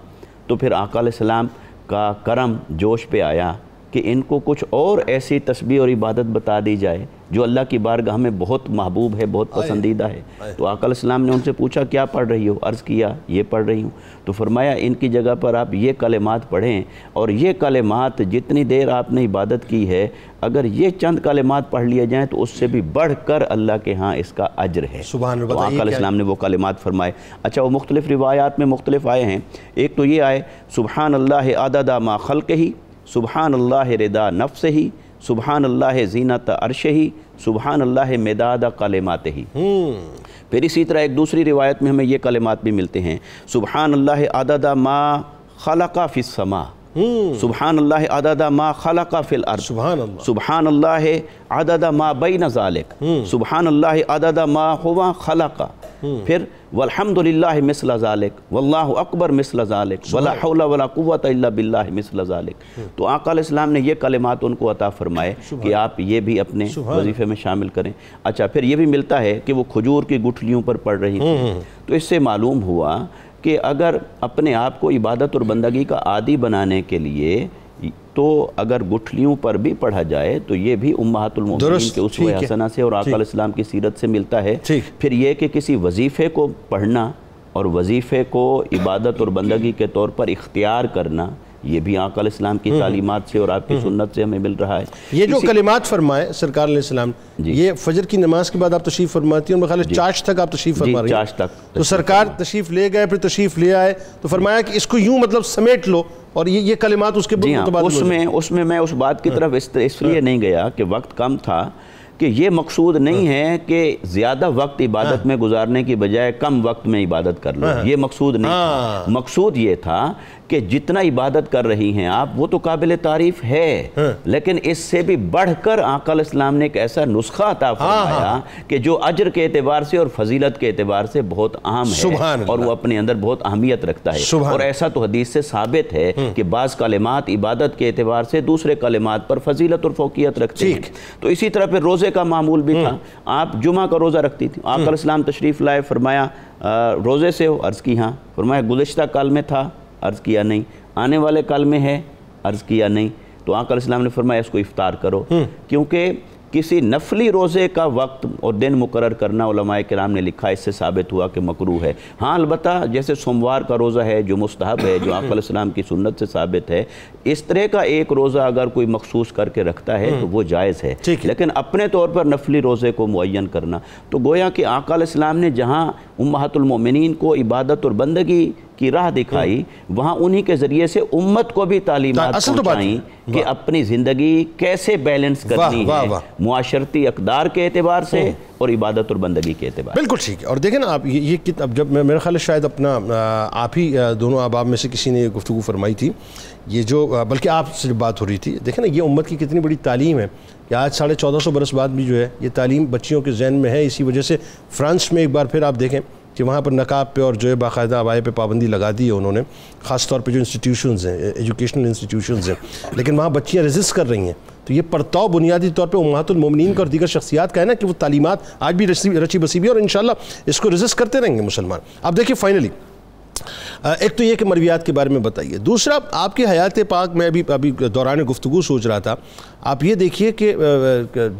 تو پھر آقا علیہ السلام کا کرم جوش پہ آیا کہ ان کو کچھ اور ایسی تسبیح اور عبادت بتا دی جائے جو اللہ کی بارگاہ میں بہت محبوب ہے، بہت پسندیدہ ہے۔ تو آقا علیہ السلام نے ان سے پوچھا کیا پڑھ رہی ہو؟ عرض کیا یہ پڑھ رہی ہوں۔ تو فرمایا ان کی جگہ پر آپ یہ کلمات پڑھیں، اور یہ کلمات جتنی دیر آپ نے عبادت کی ہے، اگر یہ چند کلمات پڑھ لیے جائیں تو اس سے بھی بڑھ کر اللہ کے ہاں اس کا اجر ہے۔ تو آقا علیہ السلام نے وہ کلمات فرمائے۔ اچھا، وہ مختلف روایات میں مختلف آئے ہیں۔ ایک تو یہ آئے سبحان اللہ عدد ما خلقہ، سبحان اللہ رضا نفسہ، سبحان اللہ زینت عرشہ، سبحان اللہ مداد کلماتہ۔ پھر اسی طرح ایک دوسری روایت میں ہمیں یہ کلمات بھی ملتے ہیں، سبحان اللہ عدد ما خلق فی السماء، سبحان اللہ عدد ما خلق فی الارض، سبحان اللہ عدد ما بین ذالک، سبحان اللہ عدد ما ہوا خلق، پھر والحمدللہ مثل ذالک، واللہ اکبر مثل ذالک، ولا حول ولا قوت الا باللہ مثل ذالک۔ تو آقا علیہ السلام نے یہ کلمات ان کو عطا فرمائے کہ آپ یہ بھی اپنے وظیفے میں شامل کریں۔ اچھا، پھر یہ بھی ملتا ہے کہ وہ کھجور کی گٹھلیوں پر پڑھ رہی تھیں، تو اس سے معلوم ہوا کہ اگر اپنے آپ کو عبادت اور بندگی کا عادی بنانے کے لیے تو اگر گٹھلیوں پر بھی پڑھا جائے تو یہ بھی امہات المومنین کے اسوہ حسنہ سے اور آقا علیہ السلام کی سیرت سے ملتا ہے۔ پھر یہ کہ کسی وظیفے کو پڑھنا اور وظیفے کو عبادت اور بندگی کے طور پر اختیار کرنا، یہ بھی آقا علیہ السلام کی تعلیمات سے اور آپ کی سنت سے ہمیں مل رہا ہے. یہ جو کلمات فرمائے سرکار علیہ السلام، یہ فجر کی نماز کے بعد آپ تشریف فرماتی ہیں اور میرے خیال ہے چاش تک آپ تشریف فرما رہی ہیں. چاش تک تو سرکار تشریف لے گئے، پھر تشریف لے آئے تو فرمایا کہ اس کو یوں مطلب سمیٹ لو، اور یہ کلمات اس کے متبادل. اس میں اس بات کی طرف اس لیے نہیں گیا کہ وقت کم تھا، کہ یہ مقصود نہیں ہے کہ زیادہ وقت عبادت میں گزارنے کی بجائے کم وقت میں عبادت کر لو، یہ مقصود نہیں تھا. مقصود یہ تھا کہ جتنا عبادت کر رہی ہیں آپ وہ تو قابل تعریف ہے، لیکن اس سے بھی بڑھ کر آقا علیہ السلام نے ایک ایسا نسخہ عطا فرمایا کہ جو اجر کے اعتبار سے اور فضیلت کے اعتبار سے بہت اہم ہے اور وہ اپنے اندر بہت اہمیت رکھتا ہے. اور ایسا تو حدیث سے ثابت ہے کہ بعض کلمات عبادت کے اعتبار سے دوسرے کلمات پر فضیلت اور فوقیت رکھتے ہیں. تو اسی طرح پھر روزے کا معمول بھی تھا. آپ جمعہ کا روزہ رکھتی تھی، آقا علیہ السلام تشریف لائے، فرمایا روزے سے ہو؟ عرض کی ہاں. فرمایا گزشتہ کال میں تھا؟ عرض کیا نہیں. آنے والے کال میں ہے؟ عرض کیا نہیں. تو آقا علیہ السلام نے فرمایا اس کو افطار کرو، کیونکہ کسی نفلی روزے کا وقت اور دن مقرر کرنا علماء کرام نے لکھا، اس سے ثابت ہوا کہ مکروہ ہے. ہاں البتہ جیسے سوموار کا روزہ ہے جو مستحب ہے، جو آقا علیہ السلام کی سنت سے ثابت ہے، اس طرح کا ایک روزہ اگر کوئی مخصوص کر کے رکھتا ہے تو وہ جائز ہے. لیکن اپنے طور پر نفلی روزے کو معین کرنا، تو گویا کہ آقا علیہ السلام نے جہاں امہات المومنین کو عبادت اور بندگی کی راہ دکھائی، وہاں انہی کے ذریعے سے امت کو بھی تعلیمات پہنچائیں کہ اپنی زندگی کیسے بیلنس کرنی ہے معاشرتی اقدار کے اعتبار سے اور عبادت اور بندگی کے اعتبار. بالکل ٹھیک ہے. اور دیکھیں نا آپ یہ اب جب میرے خیال ہے شاید اپنا آپ ہی دونوں احباب میں سے کسی نے گفتگو فرمائی تھی، یہ جو بلکہ آپ سے بات ہو رہی تھی، دیکھیں نا یہ امت کی کتنی بڑی تعلیم ہے کہ آج 1450 برس بعد بھی جو ہے یہ تعلیم بچیوں کے ذہن میں ہے. اسی وجہ سے فرانس میں ایک بار پھر آپ دیکھیں کہ وہاں پر نقاب پہ اور جو ہے باقاعدہ عبائے پہ پابندی لگا دی ہے انہوں نے، خاص طور پہ جو انسٹیٹیوشنز ہیں، ایجوکیشنل انسٹیٹیوشنز ہیں، لیکن وہاں بچیاں ریزسٹ کر رہی ہیں. تو یہ پرتاؤ بنیادی طور پہ امہات المومنین کا اور دیگر شخصیات کا ہے نا کہ وہ تعلیمات آج بھی رچی بسی بھی اور انشاءاللہ اس کو ریزسٹ کرتے رہیں گے مسلمان. اب دیکھیں فائنلی ایک تو یہ کہ مرویات کے بارے میں بتائیے. دوسرا آپ کی حیات پاک میں ابھی دوران گفتگو سوچ رہا تھا، آپ یہ دیکھیے کہ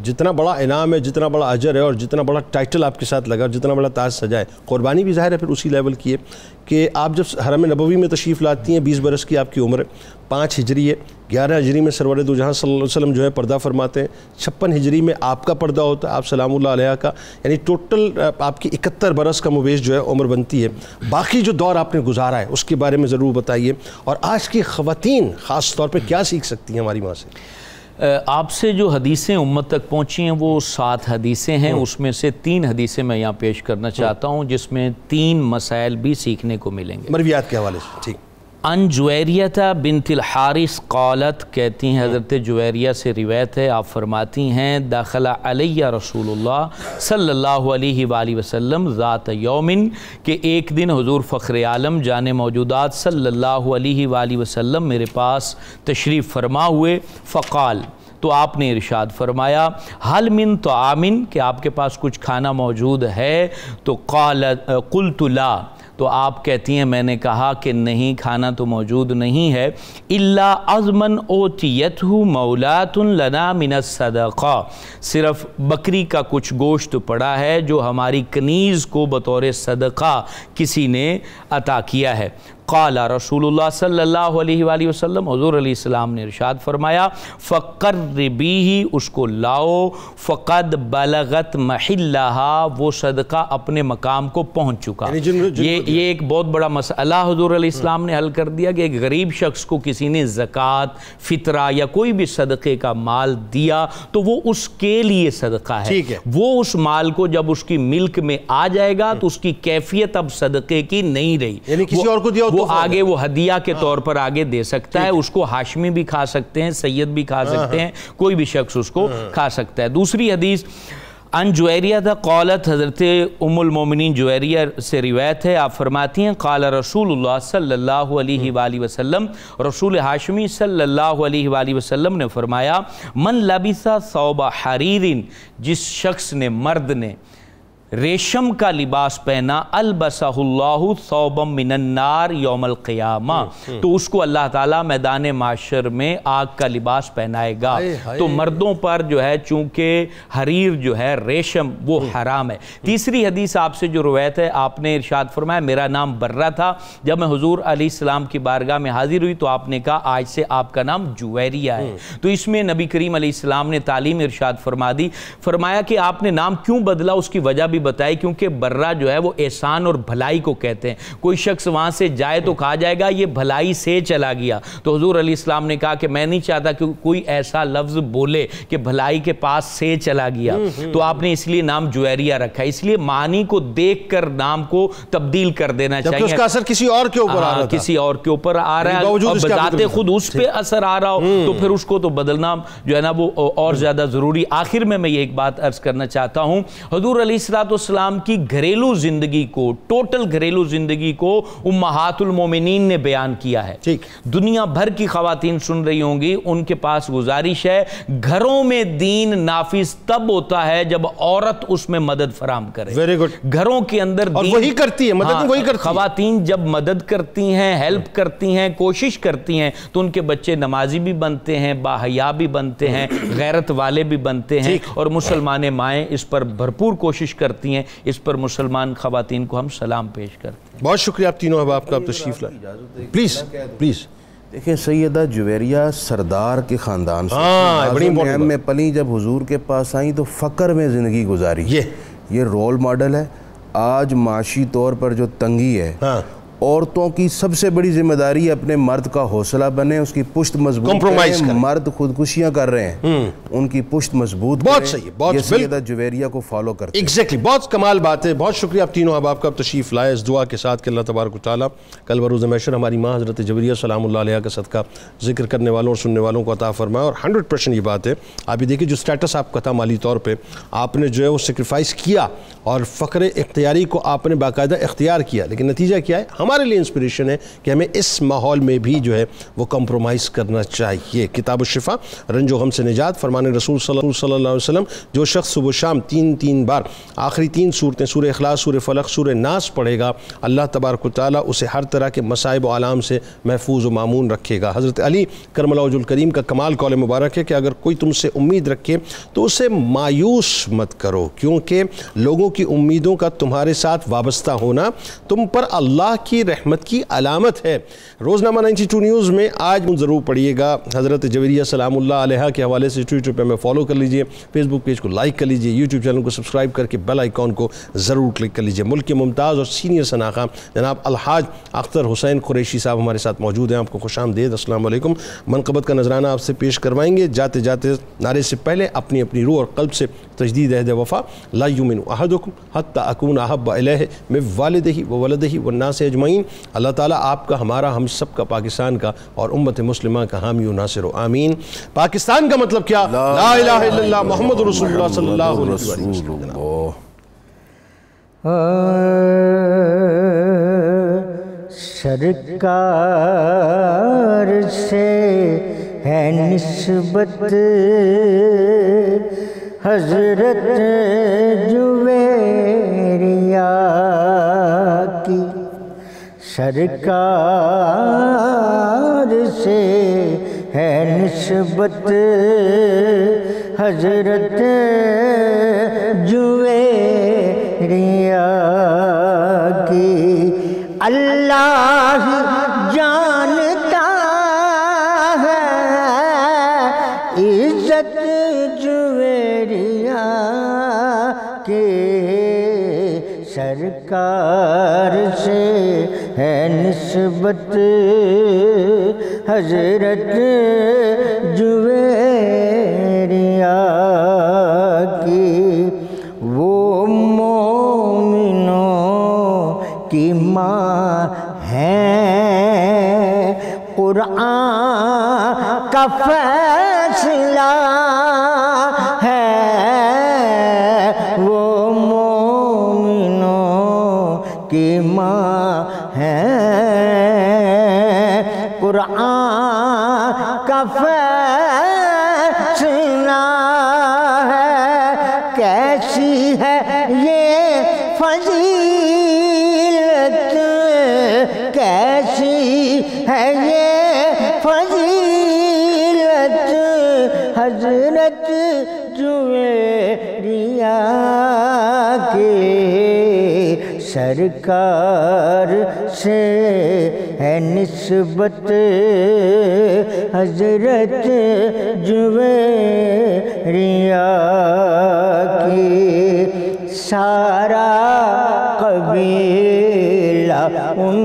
جتنا بڑا انعام ہے، جتنا بڑا اجر ہے اور جتنا بڑا ٹائٹل آپ کے ساتھ لگا، جتنا بڑا تاج سجائے، قربانی بھی ظاہر ہے پھر اسی لیول کی ہے کہ آپ جب حرم نبوی میں تشریف لاتی ہیں، 20 برس کی آپ کی عمر ہے، 5 ہجری ہے، 11 ہجری میں سرور دو جہاں صلی اللہ علیہ وسلم جو ہے پردہ فرماتے ہیں، 56 ہجری میں آپ کا پردہ ہوتا ہے، آپ سلام اللہ علیہ کا، یعنی ٹوٹل آپ کی 71 برس کا مویز جو ہے عمر بنتی ہے. باقی جو دور آپ نے گزارا ہے اس کے بارے میں ضرور بتائیے، اور آج کی خواتین خاص طور پہ کیا سیکھ سکتی ہیں ہماری ماں سے؟ آپ سے جو حدیثیں امت تک پہنچی ہیں وہ 7 حدیثیں ہیں، اس میں سے 3 حدیثیں میں یہاں پیش کرنا چاہتا ہوں جس میں 3 مسائل بھی سیکھنے کو ملیں گے مرویات کے حوالے سے. ٹھیک. ان جویریہ بنت الحارث قالت، کہتی ہیں حضرت جویریہ سے روایت ہے، آپ فرماتی ہیں داخل علیہ رسول اللہ صلی اللہ علیہ وآلہ وسلم ذات یومن، کہ ایک دن حضور فخر عالم جان موجودات صلی اللہ علیہ وآلہ وسلم میرے پاس تشریف فرما ہوئے. فقال، تو آپ نے ارشاد فرمایا حل من طعام، کہ آپ کے پاس کچھ کھانا موجود ہے؟ تو قلت لا، تو آپ کہتی ہیں میں نے کہا کہ نہیں، کھانا تو موجود نہیں ہے. الا عظما اوتیتہ مولات لنا من الصدقہ، صرف بکری کا کچھ گوشت پڑا ہے جو ہماری کنیز کو بطور صدقہ کسی نے عطا کیا ہے. قال رسول اللہ صلی اللہ علیہ وآلہ وسلم، حضور علیہ السلام نے ارشاد فرمایا فقربیہ، اس کو لاؤ، فقد بلغت محلہا، وہ صدقہ اپنے مقام کو پہنچ چکا. یہ ایک بہت بڑا مسئلہ حضور علیہ السلام نے حل کر دیا کہ ایک غریب شخص کو کسی نے زکوٰۃ، فطرہ یا کوئی بھی صدقے کا مال دیا تو وہ اس کے لیے صدقہ ہے. وہ اس مال کو جب اس کی ملک میں آ جائے گا تو اس کی کیفیت اب صدقے کی نہیں رہی، یعنی کسی اور کو دیا وہ آگے وہ ہدیہ کے طور پر آگے دے سکتا ہے. اس کو ہاشمی بھی کھا سکتے ہیں، سید بھی کھا سکتے ہیں، کوئی بھی شخص اس کو کھا سکتا ہے. دوسری حدیث ان جویریہ قالت، حضرت ام المومنین جویریہ سے روایت ہے، آپ فرماتی ہیں قال رسول اللہ صلی اللہ علیہ وآلہ وسلم، رسول ہاشمی صلی اللہ علیہ وآلہ وسلم نے فرمایا من لبث ثوب حریر، جس شخص نے، مرد نے ریشم کا لباس پہنا، البسہُ ثوبم من النار یوم القیامہ، تو اس کو اللہ تعالیٰ میدان معاشر میں آگ کا لباس پہنائے گا۔ تو مردوں پر جو ہے چونکہ حریر جو ہے ریشم وہ حرام ہے۔ تیسری حدیث آپ سے جو روایت ہے، آپ نے ارشاد فرمایا میرا نام برہ تھا، جب میں حضور علیہ السلام کی بارگاہ میں حاضر ہوئی تو آپ نے کہا آج سے آپ کا نام جویریہ ہے۔ تو اس میں نبی کریم علیہ السلام نے تعلیم ارشاد فرما دی، فرمایا کہ آپ نے نام کیوں بدلا، اس کی وجہ بھی بتائی، کیونکہ برہ جو ہے وہ احسان اور بھلائی کو کہتے ہیں۔ کوئی شخص وہاں سے جائے تو کہا جائے گا یہ بھلائی سے چلا گیا، تو حضور علیہ السلام نے کہا کہ میں نہیں چاہتا کہ کوئی ایسا لفظ بولے کہ بھلائی کے پاس سے چلا گیا، تو آپ نے اس لیے نام جویریہ رکھا۔ اس لیے معنی کو دیکھ کر نام کو تبدیل کر دینا چاہیے، جبکہ اس کا اثر کسی اور کے اوپر آ رہا تھا، کسی اور کے اوپر آ رہا ہے اور بذات خود اس پہ اثر آ رہا ہو تو پھر اس کو تو بدلنا جو ہے نا وہ اور زیادہ ضروری۔ آخر میں یہ ایک بات عرض کرنا چاہتا ہوں، حضور علیہ السلام کی گھریلو زندگی کو، ٹوٹل گھریلو زندگی کو امہات المومنین نے بیان کیا ہے۔ دنیا بھر کی خواتین سن رہی ہوں گی، ان کے پاس گزارش ہے، گھروں میں دین نافذ تب ہوتا ہے جب عورت اس میں مدد فراہم کرے۔ Very good. گھروں کے اندر اور وہی کرتی ہے، مدد وہی کرتی ہے۔ خواتین جب مدد کرتی ہیں، ہیلپ کرتی ہیں، کوشش کرتی ہیں تو ان کے بچے نمازی بھی بنتے ہیں، باحیا بھی بنتے ہیں، غیرت والے بھی بنتے ہیں، اور مسلمان مائیں اس پر بھرپور کوشش کرتی ہیں۔ اس پر مسلمان خواتین کو ہم سلام پیش کرتے ہیں۔ بہت شکریہ آپ تینوں احباب کا، آپ تشریف لائیں۔ Please please. دیکھیں سیدہ جویریہ سردار کے خاندان سے بڑی معظم میں پلی، جب حضور کے پاس آئیں تو فقر میں زندگی گزاری، یہ رول ماڈل ہے۔ آج معاشی طور پر جو تنگی ہے، عورتوں کی سب سے بڑی ذمہ داری اپنے مرد کا حوصلہ بنے، اس کی پشت مضبوط کریں۔ مرد خودکشیاں کر رہے ہیں، ان کی پشت مضبوط کریں۔ بہت صحیح، بہت یہ سیدہ جویریہ کو فالو کرتے ہیں۔ ایگزیکٹلی، بہت کمال بات ہے۔ بہت شکریہ آپ تینوں احباب کا تشریف لائے، اس دعا کے ساتھ کہ اللہ تبارک و تعالیٰ کل بروز محشر ہماری ماں حضرت جویریہ سلام اللہ علیہ کا صدقہ ذکر کرنے والوں اور سننے والوں کو عطا فرمائے۔ اور 100% یہ بات ہے، آپ یہ دیکھیں جو سٹیٹس آپ کا تھا مالی طور پہ، آپ نے جو ہے وہ سیکریفائس کیا اور فقر اختیاری کو آپ نے باقاعدہ اختیار کیا، لیکن نتیجہ کیا ہے؟ ہمارے لیے انسپریشن ہے کہ ہمیں اس ماحول میں بھی جو ہے وہ کمپرومائز کرنا چاہیے۔ کتاب الشفا، رنج و غم سے نجات، فرمان رسول صلی اللہ علیہ وسلم، جو شخص صبح شام تین بار آخری 3 صورتیں سورہ اخلاص، سورہ فلق، سورہ ناس پڑھے گا، اللہ تبارک و تعالیٰ اسے ہر طرح کے مصائب و آلام سے محفوظ و مامون رکھے گا۔ حضرت علی کرم اللہ وجہ الکریم کا کمال قول مبارک ہے کہ اگر کوئی تم سے امید رکھے تو اسے مایوس مت کرو، کیونکہ لوگوں کی امیدوں کا تمہارے ساتھ وابستہ ہونا تم پر اللہ کی رحمت کی علامت ہے۔ روزنامہ 92 نیوز میں آج ضرور پڑھیے گا، حضرت جویریہ سلام اللہ علیہ کے حوالے سے ٹویٹر پہ ہمیں فالو کر لیجئے، فیس بک پیج کو لائک کر لیجئے، یوٹیوب چینل کو سبسکرائب کر کے بیل آئیکن کو ضرور کلک کر لیجئے۔ ملک کے ممتاز اور سینئر شناخواں جناب الحاج اختر حسین قریشی صاحب ہمارے ساتھ موجود ہیں، آپ کو خوش آمدید، السلام علیکم۔ منقبت کا نذرانہ آپ سے پیش کروائیں گے، جاتے جاتے نعرے سے پہلے اپنی روح اور قلب سے تجدید عہد وفا، لا یؤمن احدکم حتی اکون احب الیہ من والدہ وولدہ والناس اجمعین۔ اللہ تعالیٰ آپ کا، ہمارا، ہم سب کا، پاکستان کا اور امت مسلمہ کا حامی و ناصر و آمین۔ پاکستان کا مطلب کیا؟ لا الہ الا اللہ محمد رسول اللہ صلی اللہ علیہ وسلم۔ سرکار سے ہے نسبت حضرت جویریہ کی، سرکار سے ہے نسبت حضرت جویریہ کی، اللہ ہی جانتا ہے عزت جویریہ کی، سرکار سے ہے نسبت حضرت جویریہ کی، وہ مومنوں کی ماں ہیں، قرآن کا فیصلہ ہے، وہ مومنوں کی ماں ہیں، قرآن کا فیصلہ ہے، کیسی ہے یہ فضیلت کیسی ہے یہ فضیلت حضرت جویریہ کے سرکار سے ہے نسبت حضرت جویریہ کی سارا قبیلہ ان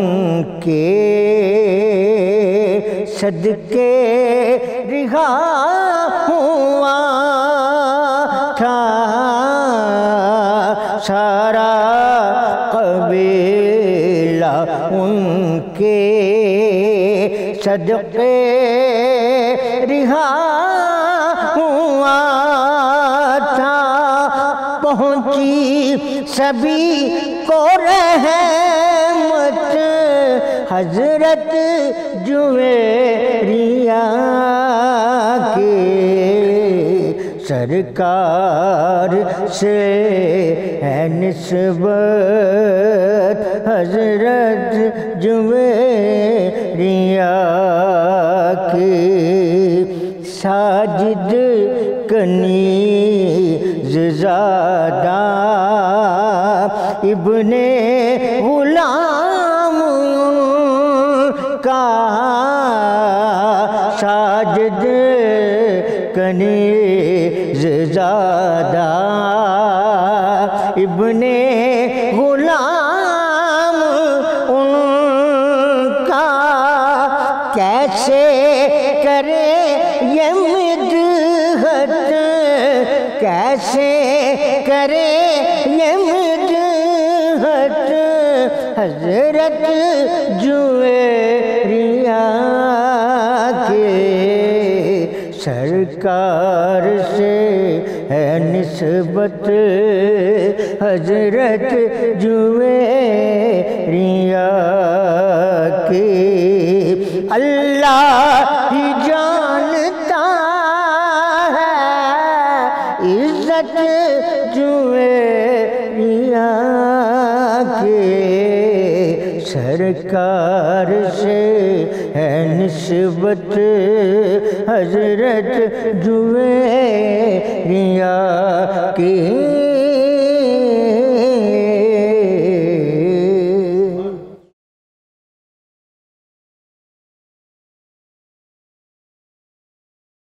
کے صدقے رہا ہوا تھا سارا قبیلہ ان کے صدقے رہا ہوا تھا پہنچی سبھی کو رحمت حضرت جویریہ کے سرکار سے ہے نسبت حضرت جویریہ کی ساجد کنیز زادہ ابن غلام کا ساجد کنیز زادہ ابن غلام ان کا کیسے کرے یہ مدحت کیسے کرے یہ مدحت حضرت جویریہ کے سرکار سے ہے نسبت حضرت جویریہ کی اللہ ہی جانتا ہے عزت جویریہ کے سرکار سے ہے نسبت حضرت جویریہ کی